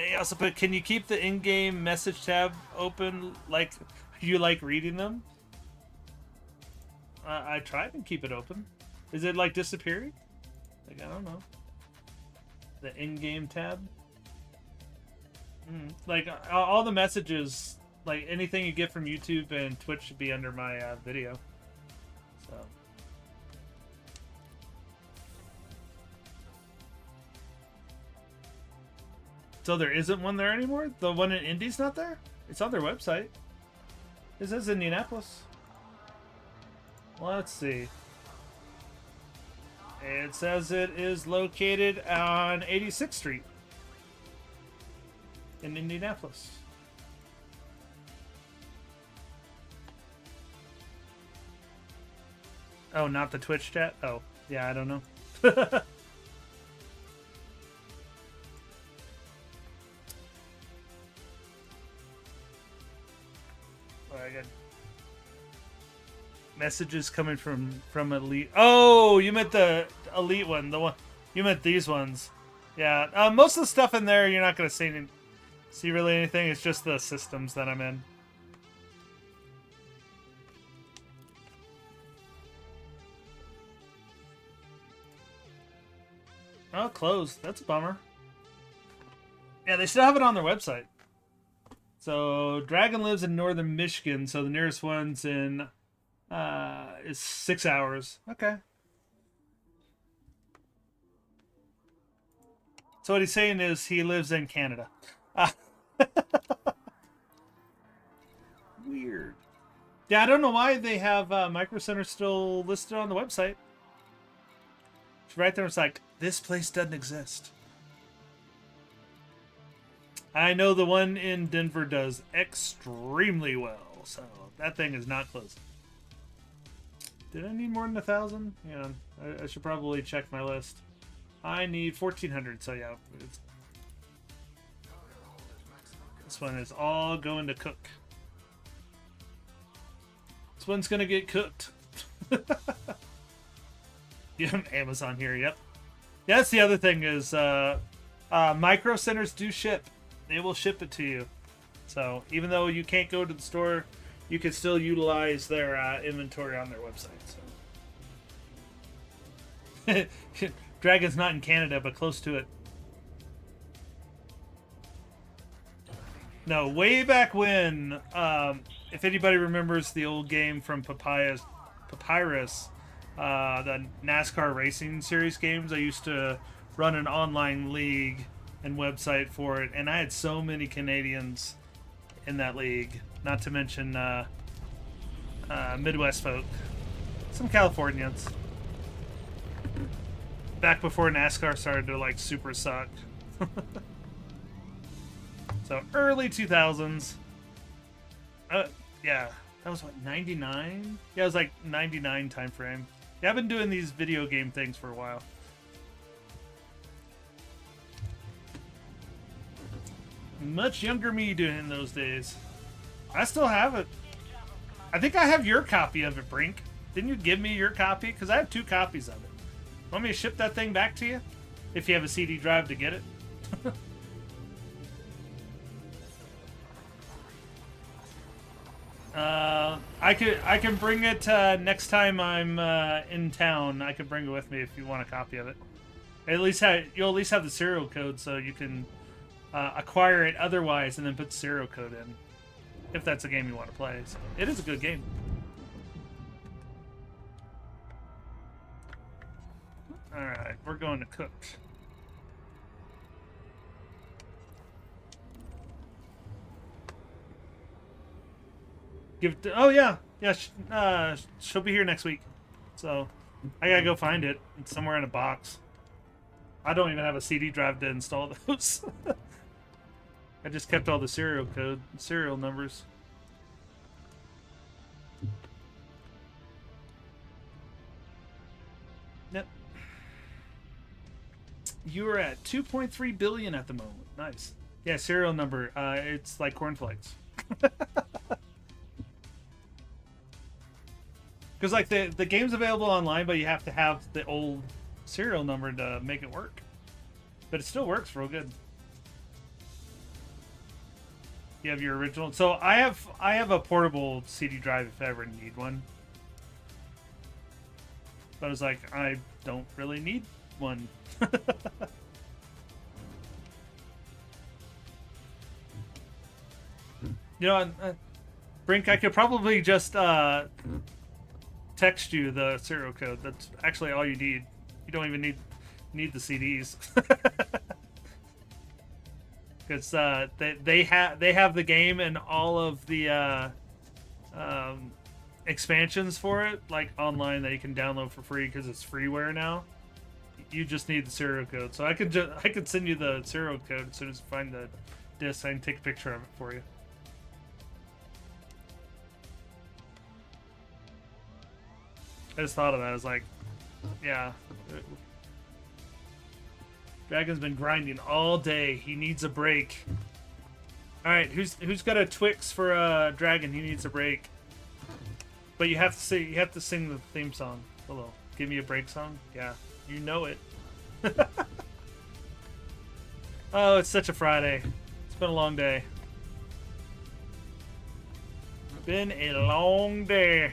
He also put, can you keep the in-game message tab open like you like reading them? I tried and keep it open. Is it like disappearing? Like, I don't know. The in-game tab? Like, all the messages, like anything you get from YouTube and Twitch should be under my video. So. So there isn't one there anymore? The one in Indy's not there? It's on their website. It says Indianapolis. Well, let's see. It says it is located on 86th Street in Indianapolis. Oh, not the Twitch chat? Oh, yeah, I don't know. I got messages coming from Elite. Oh, you meant the Elite one. The one you meant these ones. Yeah. Most of the stuff in there you're not gonna see really anything. It's just the systems that I'm in. Oh, closed. That's a bummer. Yeah, they still have it on their website. So Dragon lives in northern Michigan, so the nearest one's in is 6 hours. Okay. So what he's saying is he lives in Canada. Weird. Yeah, I don't know why they have Micro Center still listed on the website. It's right there. It's like, this place doesn't exist. I know the one in Denver does extremely well, so that thing is not closing. Did I need more than 1,000? Yeah, I should probably check my list. I need 1,400, so yeah. This one is all going to cook. This one's going to get cooked. You have Amazon here, yep. Yeah, that's the other thing is Micro Centers do ship. They will ship it to you. So even though you can't go to the store, you can still utilize their inventory on their website. So. Dragon's not in Canada, but close to it. No, way back when, if anybody remembers the old game from Papyrus, the NASCAR Racing Series games, I used to run an online league and website for it, and I had so many Canadians in that league, not to mention Midwest folk, some Californians, back before NASCAR started to like super suck. So early 2000s. Yeah, that was what, 99? Yeah, it was like 99 time frame. Yeah, I've been doing these video game things for a while. Much younger me doing in those days. I still have it. I think I have your copy of it, Brink. Didn't you give me your copy? Because I have 2 copies of it. Want me to ship that thing back to you? If you have a CD drive to get it. I can bring it next time I'm in town. I can bring it with me if you want a copy of it. You'll at least have the serial code, so you can acquire it otherwise, and then put the serial code in if that's a game you want to play. So it is a good game. All right, we're going to cook. Oh yeah, she'll be here next week, so I gotta go find it. It's somewhere in a box. I don't even have a CD drive to install those. I just kept all the serial numbers. Yep. You are at 2.3 billion at the moment. Nice. Yeah, serial number. It's like cornflakes. Because like the game's available online, but you have to have the old serial number to make it work. But it still works real good. You have your original. So I have a portable CD drive if I ever need one. But I was like, I don't really need one. You know, Brink, I could probably just text you the serial code. That's actually all you need. You don't even need the CDs. Because they have the game and all of the expansions for it, like online, that you can download for free because it's freeware now. You just need the serial code. So I could send you the serial code as soon as I find the disc. I can take a picture of it for you. I just thought of that. I was like, yeah. Dragon's been grinding all day. He needs a break. All right, who's got a Twix for Dragon? He needs a break. But you have to sing the theme song. Hello, give me a break song. Yeah, you know it. Oh, it's such a Friday. It's been a long day. Been a long day.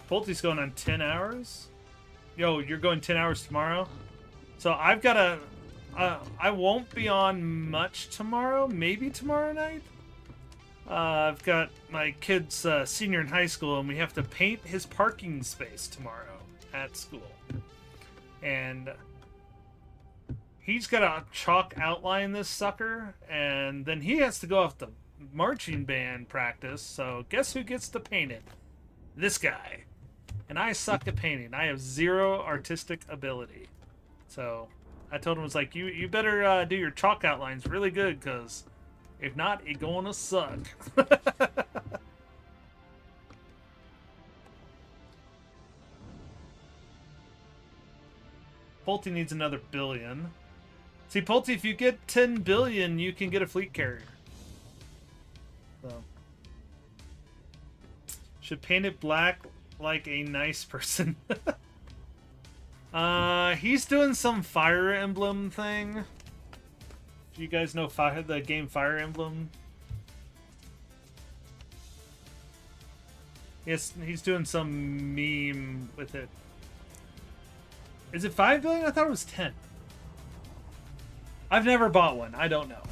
Pulte's going on 10 hours. Yo, you're going 10 hours tomorrow? So I've got I won't be on much tomorrow. Maybe tomorrow night? I've got my kid's senior in high school, and we have to paint his parking space tomorrow at school. And he's got to chalk outline this sucker, and then he has to go off to marching band practice. So guess who gets to paint it? This guy. And I suck at painting. I have zero artistic ability. So I told him, I was like, you better do your chalk outlines really good, because if not, it's gonna suck. Pulte needs another billion. See, Pulte, if you get 10 billion, you can get a fleet carrier. So should paint it black like a nice person. He's doing some Fire Emblem thing. Do you guys know the game Fire Emblem? Yes, he's doing some meme with it. Is it 5 billion? I thought it was 10. I've never bought one. I don't know.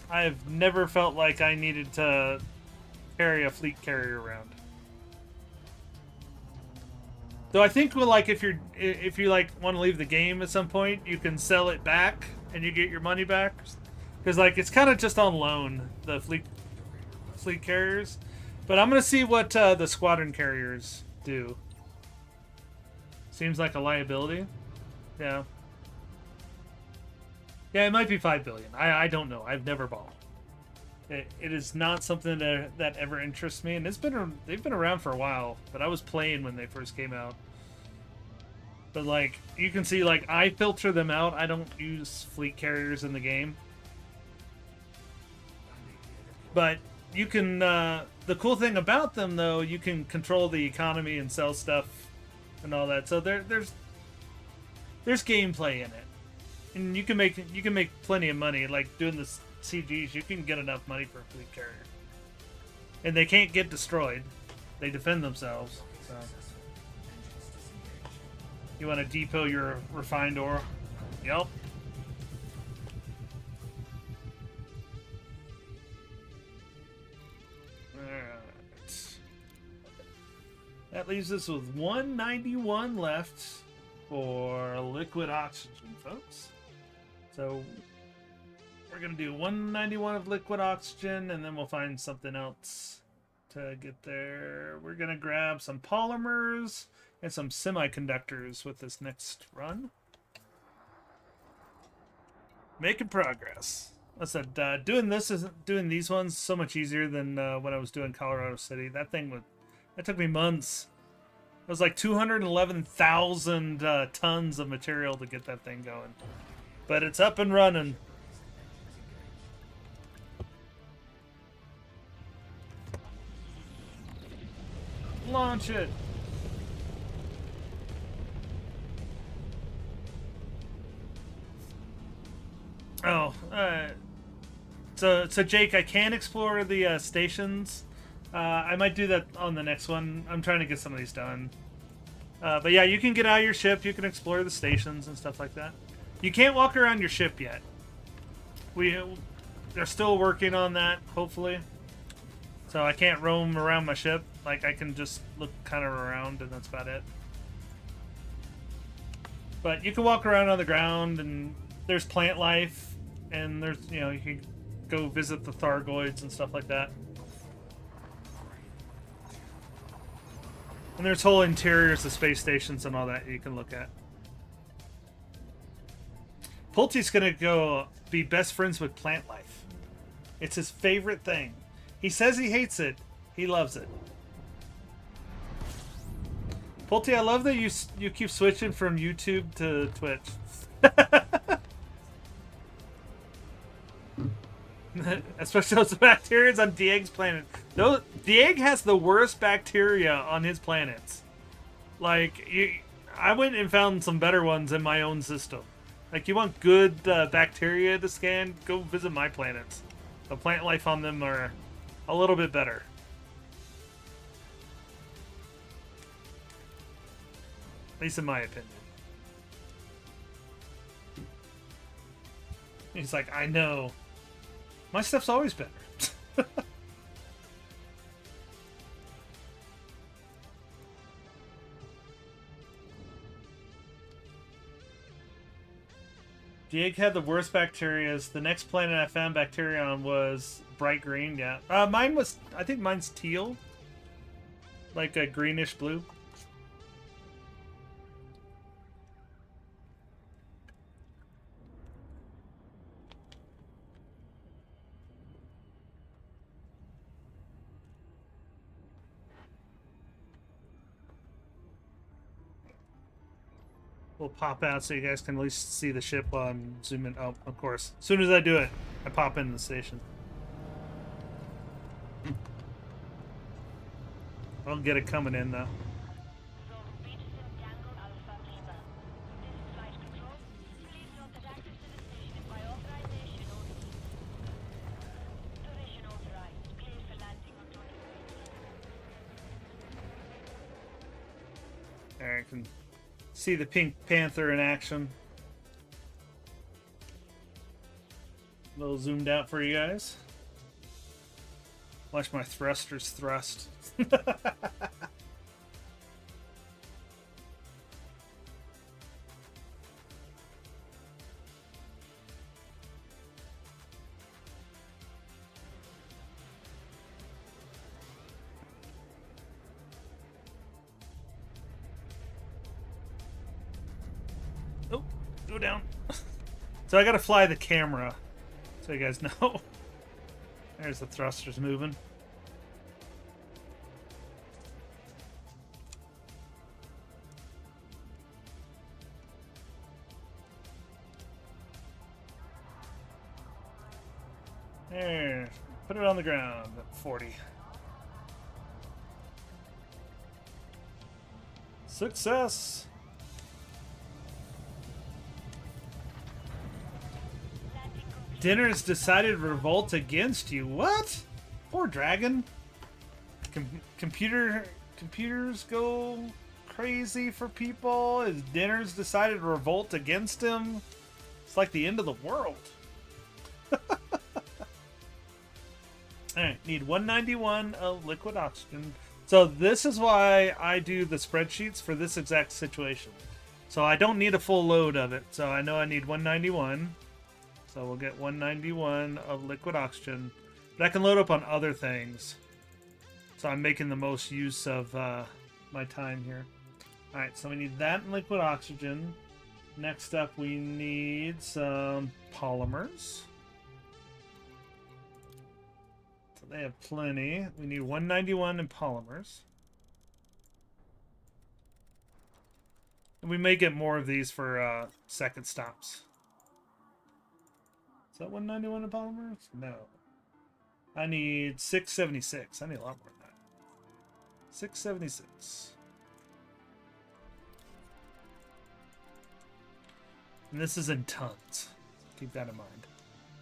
I've never felt like I needed to carry a fleet carrier around. Though I think, well, like if you like want to leave the game at some point, you can sell it back and you get your money back, because like it's kind of just on loan, the fleet carriers. But I'm gonna see what the squadron carriers do. Seems like a liability. Yeah. Yeah, it might be 5 billion. I don't know. I've never bought. It is not something that ever interests me, and they've been around for a while, but I was playing when they first came out. But like you can see, like I filter them out. I don't use fleet carriers in the game. But you can the cool thing about them, though, you can control the economy and sell stuff and all that. So there's gameplay in it, and you can make plenty of money. Like doing this CGs, you can get enough money for a fleet carrier, and they can't get destroyed. They defend themselves. So you want to depot your refined ore? Yep. Alright. That leaves us with 191 left for liquid oxygen, folks. So we're going to do 191 of liquid oxygen, and then we'll find something else to get there. We're going to grab some polymers and some semiconductors with this next run. Making progress. I said doing these ones so much easier than when I was doing Colorado City. That took me months. It was like 211,000 tons of material to get that thing going. But it's up and running. Launch it. Oh, so Jake, I can explore the stations. I might do that on the next one. I'm trying to get some of these done. But yeah, you can get out of your ship. You can explore the stations and stuff like that. You can't walk around your ship yet. They're still working on that, hopefully. So I can't roam around my ship. Like, I can just look kind of around, and that's about it. But you can walk around on the ground, and there's plant life, and there's, you can go visit the Thargoids and stuff like that. And there's whole interiors of space stations and all that you can look at. Pulte's gonna go be best friends with plant life. It's his favorite thing. He says he hates it. He loves it. Pulte, I love that you keep switching from YouTube to Twitch. Especially those bacteria on Dieg's planet. Dieg has the worst bacteria on his planets. Like, I went and found some better ones in my own system. Like, you want good bacteria to scan? Go visit my planets. The plant life on them are a little bit better. At least in my opinion. He's like, I know. My stuff's always better. Dieg had the worst bacteria. The next planet I found bacteria on was bright green, yeah. I think mine's teal. Like a greenish blue. We'll pop out so you guys can at least see the ship while I'm zooming. Oh, of course. As soon as I do it, I pop into the station. I'll get it coming in, though. There, I can see the Pink Panther in action. A little zoomed out for you guys. Watch my thrusters thrust. Oh, go down. So I gotta fly the camera, so you guys know. There's the thrusters moving. There. Put it on the ground at 40. Success! Dinner's decided to revolt against you. What? Poor dragon. Computers go crazy for people. His dinner's decided to revolt against him. It's like the end of the world. Alright, need 191 of liquid oxygen. So this is why I do the spreadsheets for this exact situation. So I don't need a full load of it. So I know I need 191. So we'll get 191 of liquid oxygen. But I can load up on other things. So I'm making the most use of my time here. Alright, so we need that in liquid oxygen. Next up, we need some polymers. So they have plenty. We need 191 in polymers. And we may get more of these for second stops. Is that 191 in polymers? No. I need 676. I need a lot more than that. 676. And this is in tons. Keep that in mind.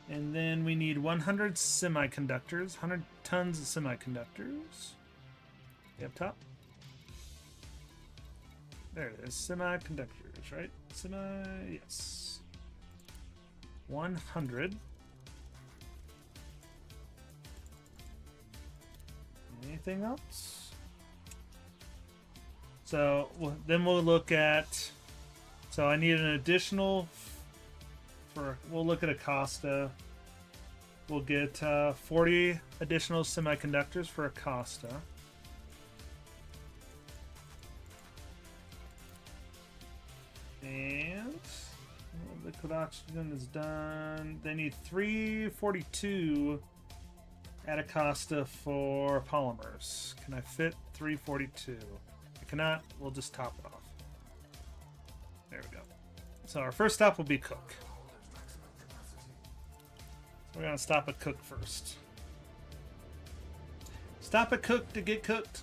And then we need 100 semiconductors. 100 tons of semiconductors. Up top. There it is. Semiconductors, right? Yes. 100. Anything else? So then we'll look at. So I need an additional. We'll look at Acosta. We'll get 40 additional semiconductors for Acosta. And liquid oxygen is done. They need 342 at Acosta for polymers. Can I fit 342? I cannot. We'll just top it off. There we go. So our first stop will be Cook. So we're going to stop at Cook first. Stop at Cook to get cooked.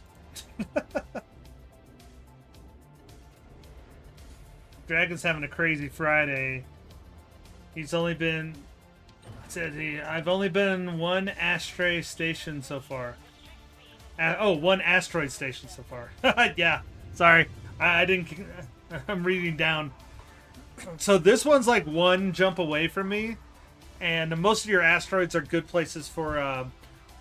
Dragon's having a crazy Friday. He's only been... I've only been one ashtray station so far. One asteroid station so far. Yeah, sorry. I didn't... I'm reading down. So this one's like one jump away from me. And most of your asteroids are good places for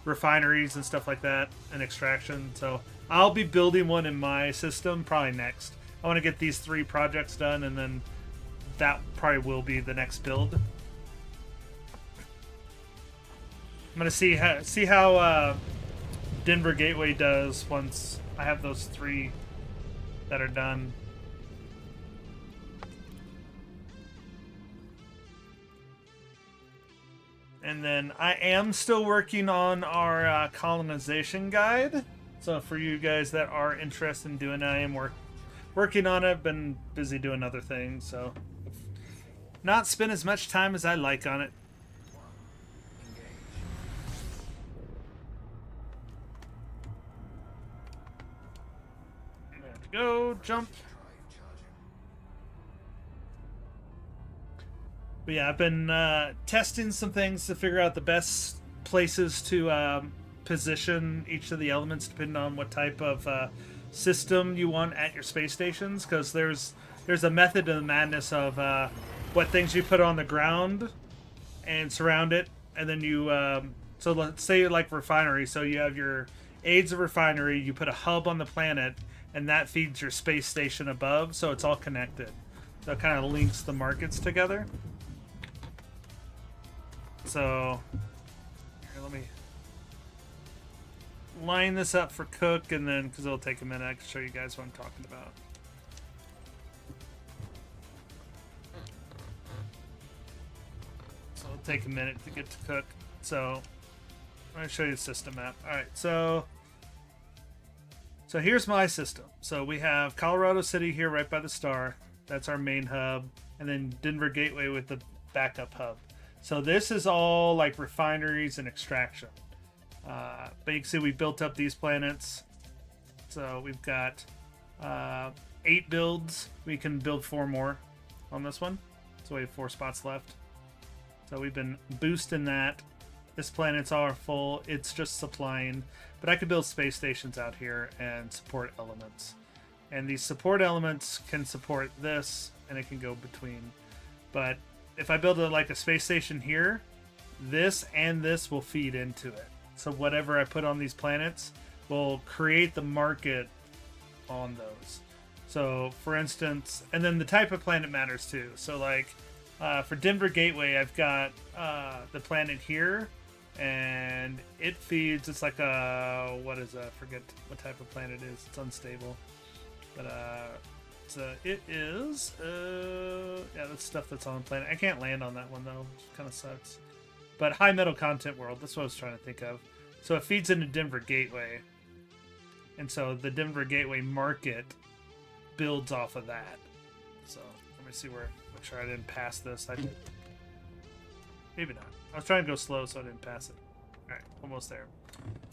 refineries and stuff like that. And extraction. So I'll be building one in my system probably next. I want to get these 3 projects done, and then that probably will be the next build. I'm gonna see how Denver Gateway does once I have those 3 that are done. And then I am still working on our colonization guide. So for you guys that are interested in doing it, I am working on it. Been busy doing other things, so not spend as much time as I like on it. There we go, jump. But yeah, I've been testing some things to figure out the best places to position each of the elements depending on what type of system you want at your space stations, because there's a method to the madness of what things you put on the ground and surround it, and then you so let's say like refinery, so you have your aids of refinery, you put a hub on the planet, and that feeds your space station above, so it's all connected, so it kind of links the markets together. So here, let me line this up for Cook, and then because it'll take a minute, I can show you guys what I'm talking about. So it'll take a minute to get to Cook. So I'm going to show you the system map. All right, so here's my system. So we have Colorado City here right by the star. That's our main hub, and then Denver Gateway with the backup hub. So this is all like refineries and extraction. But you can see we built up these planets. So we've got 8 builds. We can build 4 more on this one. So we have 4 spots left. So we've been boosting that. This planet's all full. It's just supplying. But I could build space stations out here and support elements. And these support elements can support this, and it can go between. But if I build like a space station here, this and this will feed into it. So whatever I put on these planets will create the market on those. So for instance, and then the type of planet matters too. So like for Denver Gateway, I've got the planet here, and it feeds, it's like a, what is that? I forget what type of planet it is. It's unstable. But So it is, yeah, that's stuff that's on the planet. I can't land on that one though, which kind of sucks. But high metal content world, that's what I was trying to think of. So it feeds into Denver Gateway. And so the Denver Gateway market builds off of that. So let me see where, make sure I didn't pass this. I did. Maybe not. I was trying to go slow so I didn't pass it. All right, almost there.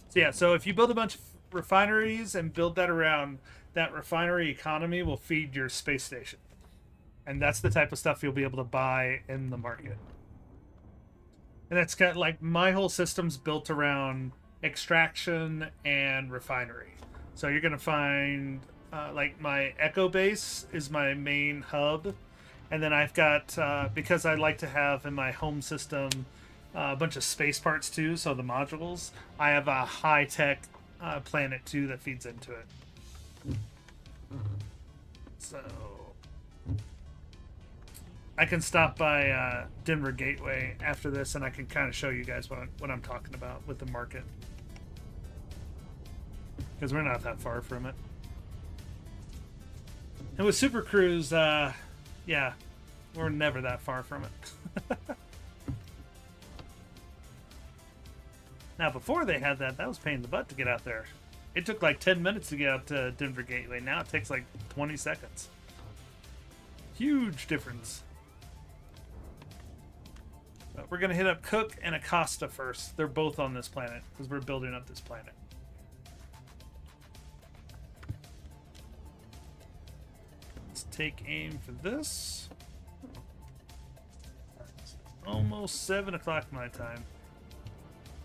So yeah, so if you build a bunch of refineries and build that around, that refinery economy will feed your space station. And that's the type of stuff you'll be able to buy in the market. And that's kind of like my whole system's built around extraction and refinery. So you're going to find like my Echo Base is my main hub. And then I've got, because I like to have in my home system a bunch of space parts too, so the modules, I have a high-tech planet too that feeds into it. So I can stop by Denver Gateway after this, and I can kind of show you guys what I'm talking about with the market, because we're not that far from it. And with Super Cruise, yeah, we're never that far from it. Now, before they had that was a pain in the butt to get out there. It took like 10 minutes to get out to Denver Gateway. Now it takes like 20 seconds. Huge difference. But we're going to hit up Cook and Acosta first. They're both on this planet because we're building up this planet. Let's take aim for this. Almost 7 o'clock my time.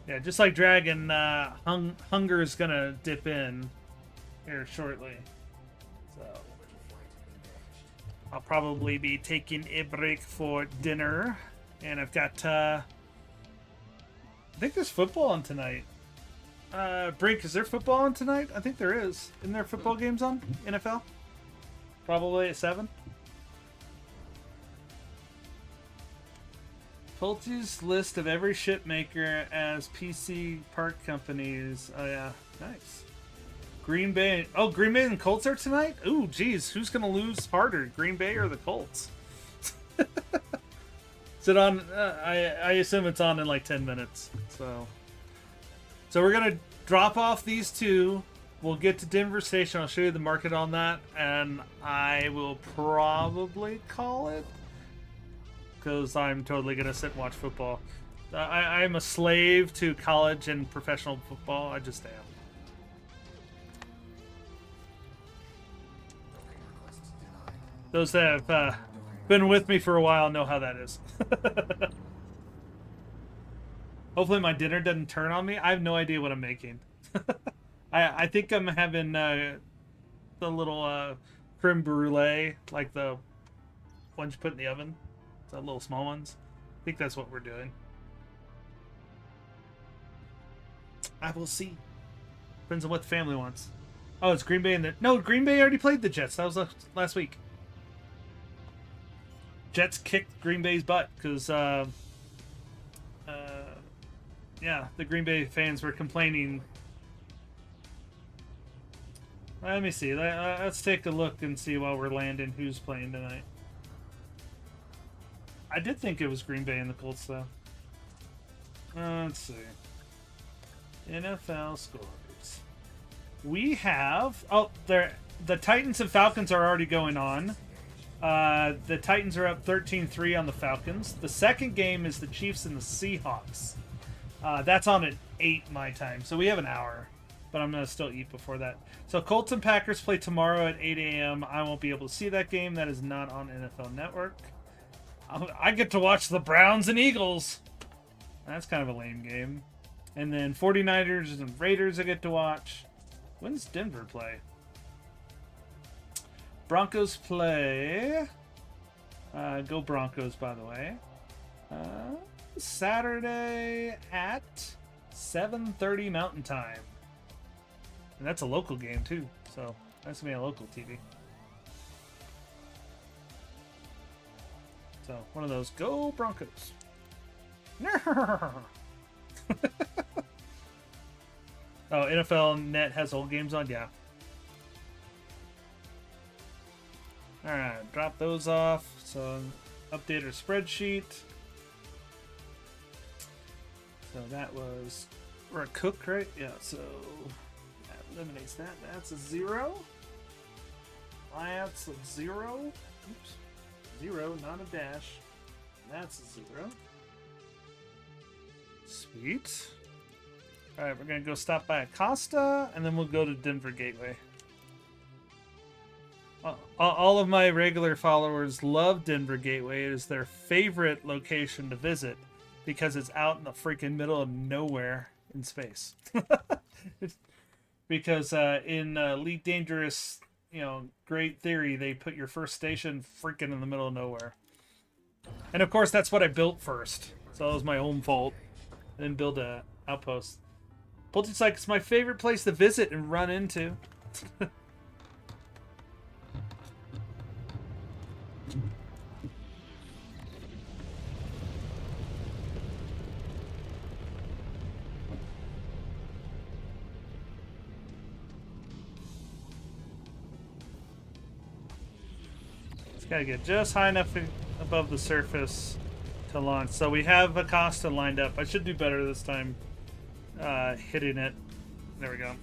Yeah, just like Dragon, hunger is gonna dip in here shortly. So I'll probably be taking a break for dinner, and I've got I think there's football on tonight. Brink, is there football on tonight? I think there is. Isn't there football games on NFL? Probably at 7. Pulte's list of every ship maker as PC part companies. Oh yeah, nice. Green Bay. Oh, Green Bay and Colts are tonight? Ooh, geez, who's gonna lose harder, Green Bay or the Colts? Is it on? I assume it's on in like 10 minutes. So we're gonna drop off these two. We'll get to Denver Station. I'll show you the market on that, and I will probably call it, because I'm totally going to sit and watch football. I'm a slave to college and professional football. I just am. Those that have been with me for a while know how that is. Hopefully my dinner doesn't turn on me. I have no idea what I'm making. I think I'm having the little creme brulee, like the ones you put in the oven. The little small ones. I think that's what we're doing. I will see. Depends on what the family wants. Oh, it's Green Bay and no, Green Bay already played the Jets. That was last week. Jets kicked Green Bay's butt because, yeah, the Green Bay fans were complaining. Let me see. Let's take a look and see while we're landing who's playing tonight. I did think it was Green Bay and the Colts, though. Let's see. NFL scores. We have... Oh, the Titans and Falcons are already going on. The Titans are up 13-3 on the Falcons. The second game is the Chiefs and the Seahawks. That's on at 8 my time, so we have an hour. But I'm going to still eat before that. So Colts and Packers play tomorrow at 8 a.m. I won't be able to see that game. That is not on NFL Network. I get to watch the Browns and Eagles. That's kind of a lame game. And then 49ers and Raiders I get to watch. When's Denver play? Broncos play. Go Broncos, by the way. Saturday at 7:30 Mountain Time. And that's a local game, too. So that's going to be a local TV. So, one of those. Go Broncos. Oh, NFL Net has old games on? Yeah. Alright, drop those off. So, update our spreadsheet. So that was... We're a cook, right? Yeah, so... That eliminates that. That's a 0. That's a 0. Oops. 0, not a dash. That's a 0. Sweet. Alright, we're gonna go stop by Acosta, and then we'll go to Denver Gateway. All of my regular followers love Denver Gateway. It is their favorite location to visit because it's out in the freaking middle of nowhere in space. Because in Elite Dangerous, Great Theory, they put your first station freaking in the middle of nowhere. And of course, that's what I built first. So it was my own fault. I didn't build a outpost. Pultit's like, it's my favorite place to visit and run into. Gotta get just high enough above the surface to launch. So we have Acosta lined up. I should do better this time hitting it. There we go.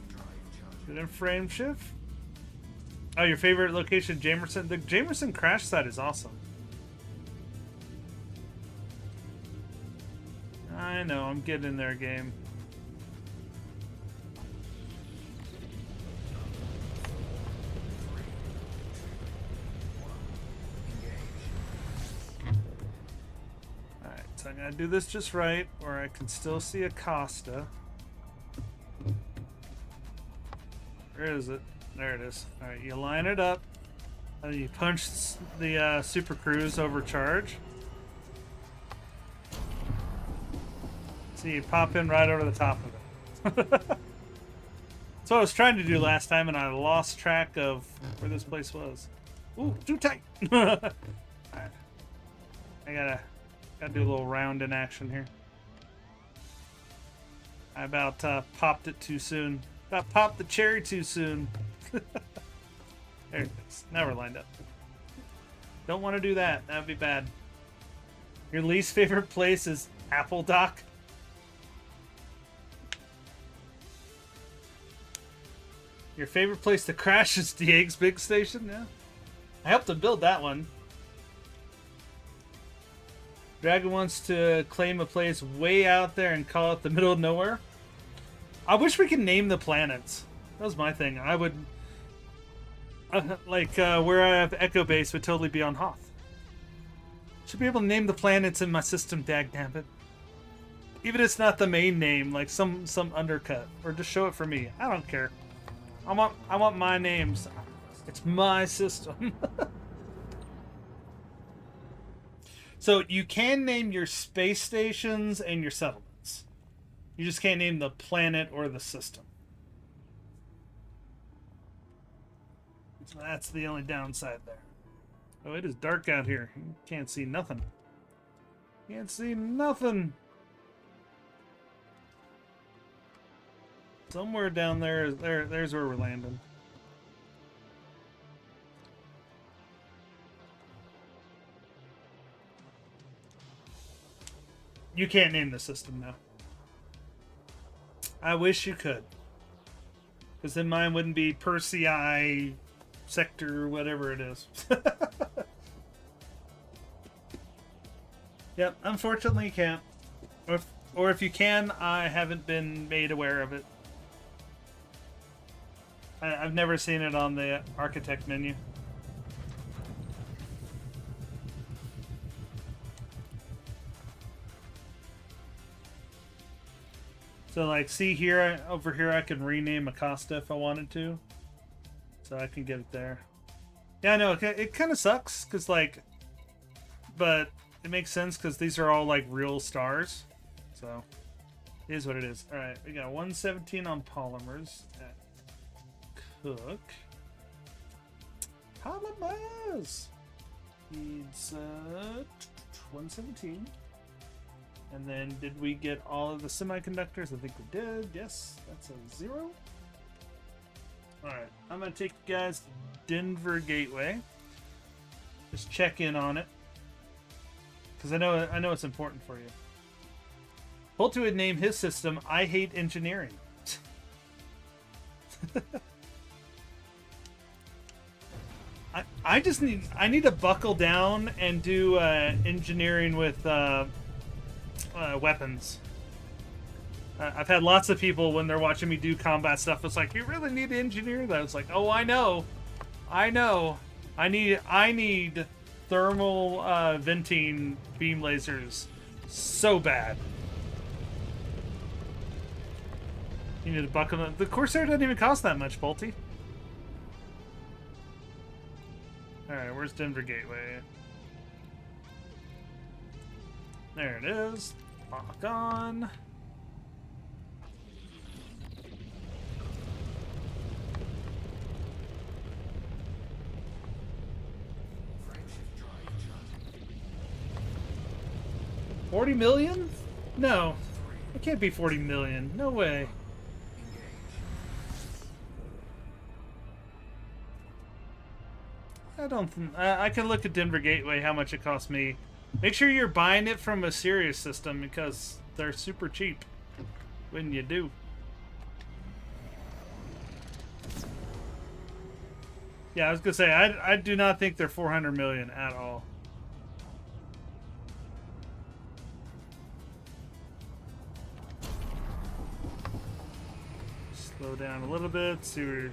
Good in frame shift. Oh, your favorite location, Jamerson? The Jamerson crash site is awesome. I know, I'm getting in there, game. So I'm going to do this just right, where I can still see Acosta. Where is it? There it is. Alright, you line it up. And you punch the Super Cruise overcharge. So you pop in right over the top of it. That's what I was trying to do last time, and I lost track of where this place was. Ooh, too tight! Alright. I gotta do a little round in action here. I about popped it too soon. About popped the cherry too soon. There it is. Now we're lined up. Don't want to do that. That would be bad. Your least favorite place is Apple Dock? Your favorite place to crash is Diego's Big Station? Yeah. I helped him build that one. Dragon wants to claim a place way out there and call it the middle of nowhere. I wish we could name the planets. That was my thing. I would... where I have Echo Base would totally be on Hoth. Should be able to name the planets in my system, dagnabbit. Even if it's not the main name, like some undercut. Or just show it for me. I don't care. I want my names. It's my system. So you can name your space stations and your settlements. You just can't name the planet or the system. So that's the only downside there. Oh, it is dark out here. You can't see nothing. Can't see nothing. Somewhere down there, there's where we're landing. You can't name the system now. I wish you could. Because then mine wouldn't be Persei sector, whatever it is. Yep, unfortunately you can't. Or if you can, I haven't been made aware of it. I've never seen it on the architect menu. So, like, see here, over here, I can rename Acosta if I wanted to. So I can get it there. Yeah, I know, it kind of sucks, because, like, but it makes sense, because these are all, like, real stars. So, it is what it is. Alright, we got 117 on polymers at Cook. Polymers! Needs, 117. And then, did we get all of the semiconductors? I think we did. Yes, that's a 0. Alright, I'm going to take you guys to Denver Gateway. Just check in on it. Because I know it's important for you. Pulte would name his system I Hate Engineering. I need to buckle down and do engineering with weapons. I've had lots of people when they're watching me do combat stuff. It's like, you really need to engineer that. It's like, oh, I know. I need thermal venting beam lasers so bad. You need to buckle up. The Corsair doesn't even cost that much, Pulte. Alright, where's Denver Gateway? There it is. Lock on. $40 million? No. It can't be 40 million. No way. I don't think... I can look at Denver Gateway, how much it costs me. Make sure you're buying it from a serious system, because they're super cheap when you do. Yeah, I was gonna say, I do not think they're 400 million at all. Slow down a little bit, see where...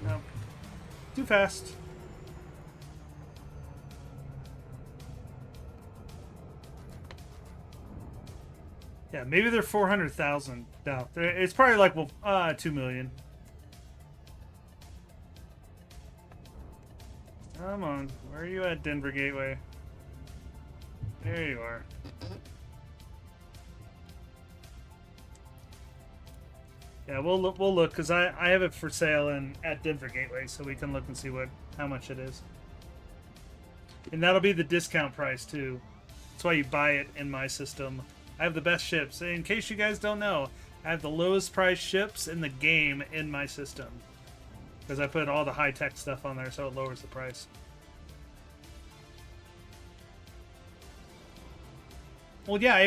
No. Too fast. Yeah, maybe they're 400,000. No, it's probably like, well, 2 million. Come on, where are you at, Denver Gateway? There you are. Yeah, we'll look because I have it for sale at Denver Gateway, so we can look and see how much it is. And that'll be the discount price too. That's why you buy it in my system. I have the best ships. In case you guys don't know, I have the lowest price ships in the game in my system. Because I put all the high-tech stuff on there, so it lowers the price. Well, yeah,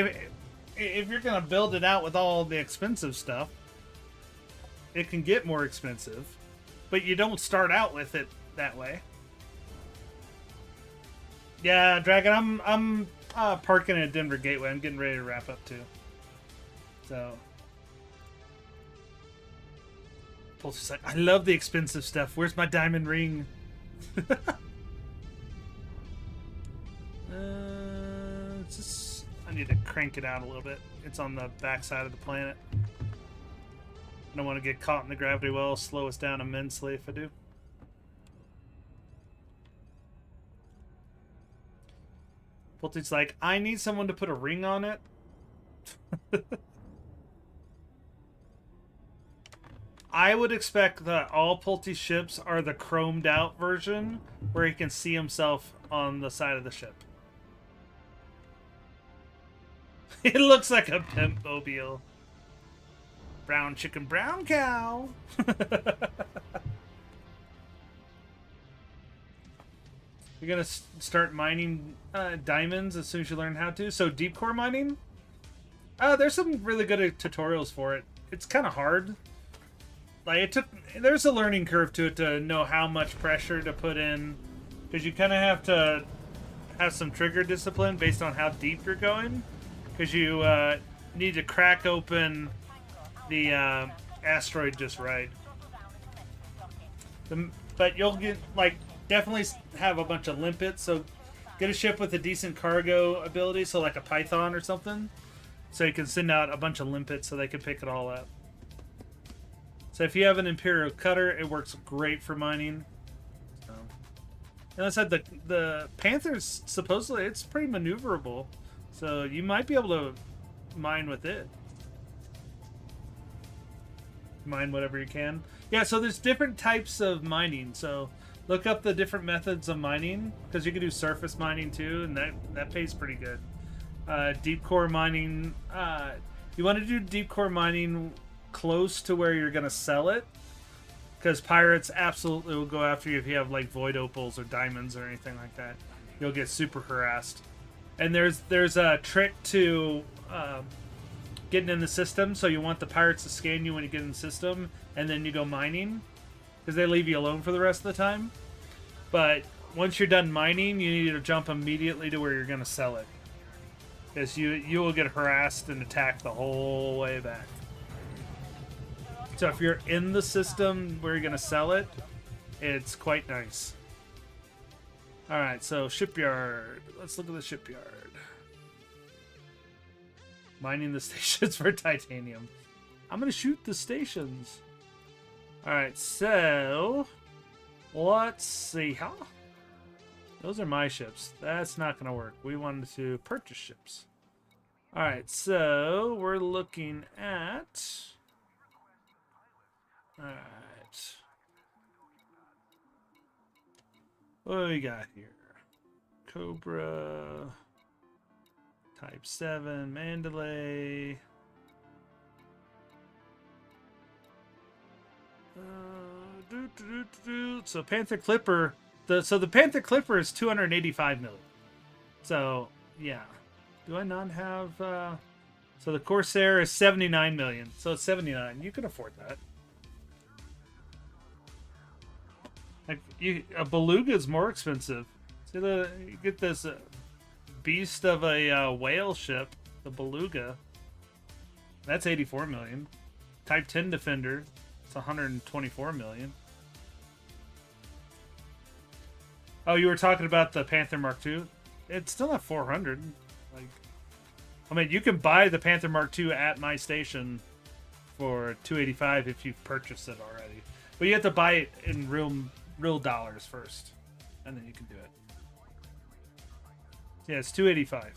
if you're going to build it out with all the expensive stuff, it can get more expensive. But you don't start out with it that way. Yeah, Dragon, I'm parking at Denver Gateway. I'm getting ready to wrap up too. So, Pulse's like, I love the expensive stuff. Where's my diamond ring? I need to crank it out a little bit. It's on the back side of the planet. I don't want to get caught in the gravity well. Slow us down immensely if I do. Pulte's like, I need someone to put a ring on it. I would expect that all Pulte's ships are the chromed out version where he can see himself on the side of the ship. It looks like a pimp mobile. Brown chicken, brown cow. You're gonna start mining diamonds as soon as you learn how to. So deep core mining, there's some really good tutorials for it. It's kind of hard. Like there's a learning curve to it to know how much pressure to put in, because you kind of have to have some trigger discipline based on how deep you're going, because you need to crack open the asteroid just right. But you'll get definitely have a bunch of limpets, so get a ship with a decent cargo ability, so like a Python or something, so you can send out a bunch of limpets so they can pick it all up. So if you have an Imperial cutter, it works great for mining. So, and I said the Panther's supposedly it's pretty maneuverable, so you might be able to mine with it. mine whatever you can. Yeah, so there's different types of mining. So look up the different methods of mining, because you can do surface mining too, and that pays pretty good. Deep core mining, you want to do deep core mining close to where you're going to sell it, because pirates absolutely will go after you if you have like void opals or diamonds or anything like that. You'll get super harassed. And there's a trick to getting in the system, so you want the pirates to scan you when you get in the system, and then you go mining, because they leave you alone for the rest of the time. But once you're done mining, you need to jump immediately to where you're going to sell it, because you will get harassed and attacked the whole way back. So if you're in the system where you're going to sell it, it's quite nice. Alright, so shipyard. Let's look at the shipyard. Mining the stations for titanium. I'm going to shoot the stations. Alright, so let's see. Huh? Those are my ships. That's not going to work. We wanted to purchase ships. Alright, so we're looking at... Alright. What do we got here? Cobra... Type 7, Mandalay. So Panther Clipper, the Panther Clipper is 285 million. So yeah, do I not have? So the Corsair is 79 million. So it's 79. You can afford that. Like a Beluga is more expensive. See you get this. Beast of a whale ship, the Beluga. That's 84 million. Type 10 Defender, it's 124 million. Oh, you were talking about the Panther Mark II? It's still at 400. Like, I mean, you can buy the Panther Mark II at my station for 285 if you've purchased it already. But you have to buy it in real dollars first, and then you can do it. Yeah, it's 285.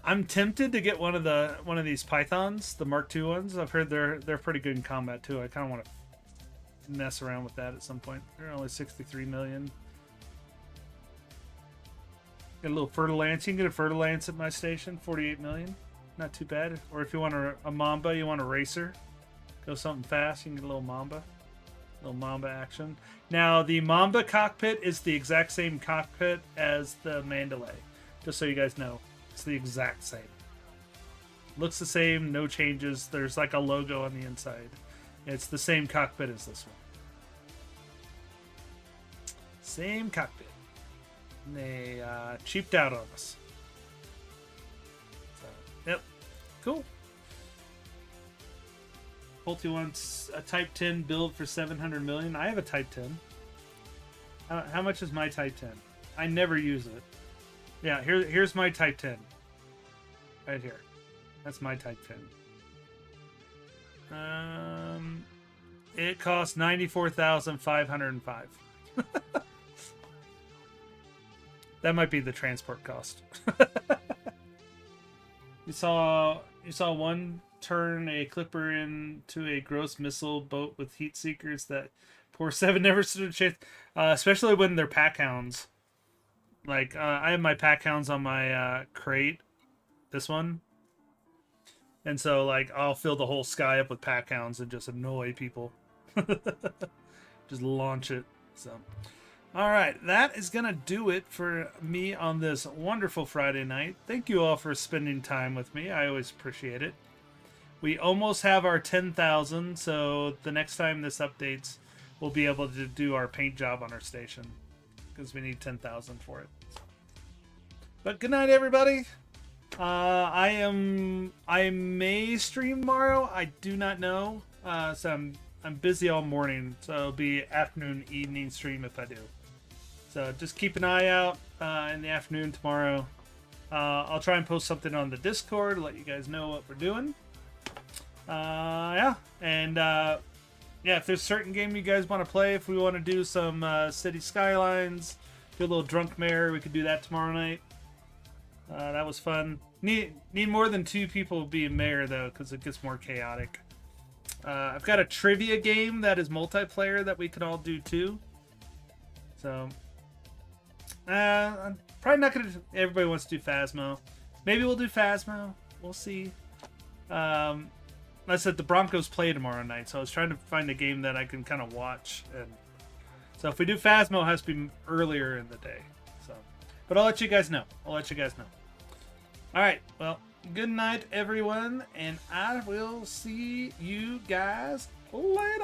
I'm tempted to get one of these Pythons, the Mark II ones. I've heard they're pretty good in combat too. I kind of want to mess around with that at some point. They're only 63 million. Get a little Fer-de-Lance. You can get a Fer-de-Lance at my station, 48 million. Not too bad. Or if you want a Mamba, you want a racer, go something fast, you can get a little Mamba. Little Mamba action. Now, the Mamba cockpit is the exact same cockpit as the Mandalay. Just so you guys know. It's the exact same. Looks the same, no changes. There's like a logo on the inside. It's the same cockpit as this one. Same cockpit. And they cheaped out on us. So, yep. Cool. Pulte wants a Type 10 build for 700 million. I have a Type 10. How much is my Type 10? I never use it. Yeah, here's my Type 10. Right here. That's my Type 10. It costs 94,505. That might be the transport cost. You saw one turn a Clipper into a gross missile boat with heat seekers that poor Seven never stood a chance, especially when they're pack hounds. Like, I have my pack hounds on my crate, this one. And so, like, I'll fill the whole sky up with pack hounds and just annoy people. Just launch it. So, all right, that is going to do it for me on this wonderful Friday night. Thank you all for spending time with me. I always appreciate it. We almost have our 10,000, so the next time this updates, we'll be able to do our paint job on our station, because we need 10,000 for it. But good night, everybody. I may stream tomorrow. I do not know. So I'm busy all morning, so it'll be afternoon, evening stream if I do. So just keep an eye out in the afternoon tomorrow. I'll try and post something on the Discord to let you guys know what we're doing. Yeah, and yeah, if there's a certain game you guys want to play, if we want to do some City Skylines, do a little Drunk Mare, we could do that tomorrow night. That was fun. Need more than 2 people being mayor though, because it gets more chaotic. I've got a trivia game that is multiplayer that we can all do too. So, I'm probably not gonna. Everybody wants to do Phasmo. Maybe we'll do Phasmo. We'll see. I said the Broncos play tomorrow night, so I was trying to find a game that I can kind of watch. And so if we do Phasmo, it has to be earlier in the day. So, but I'll let you guys know. All right. Well, good night, everyone, and I will see you guys later.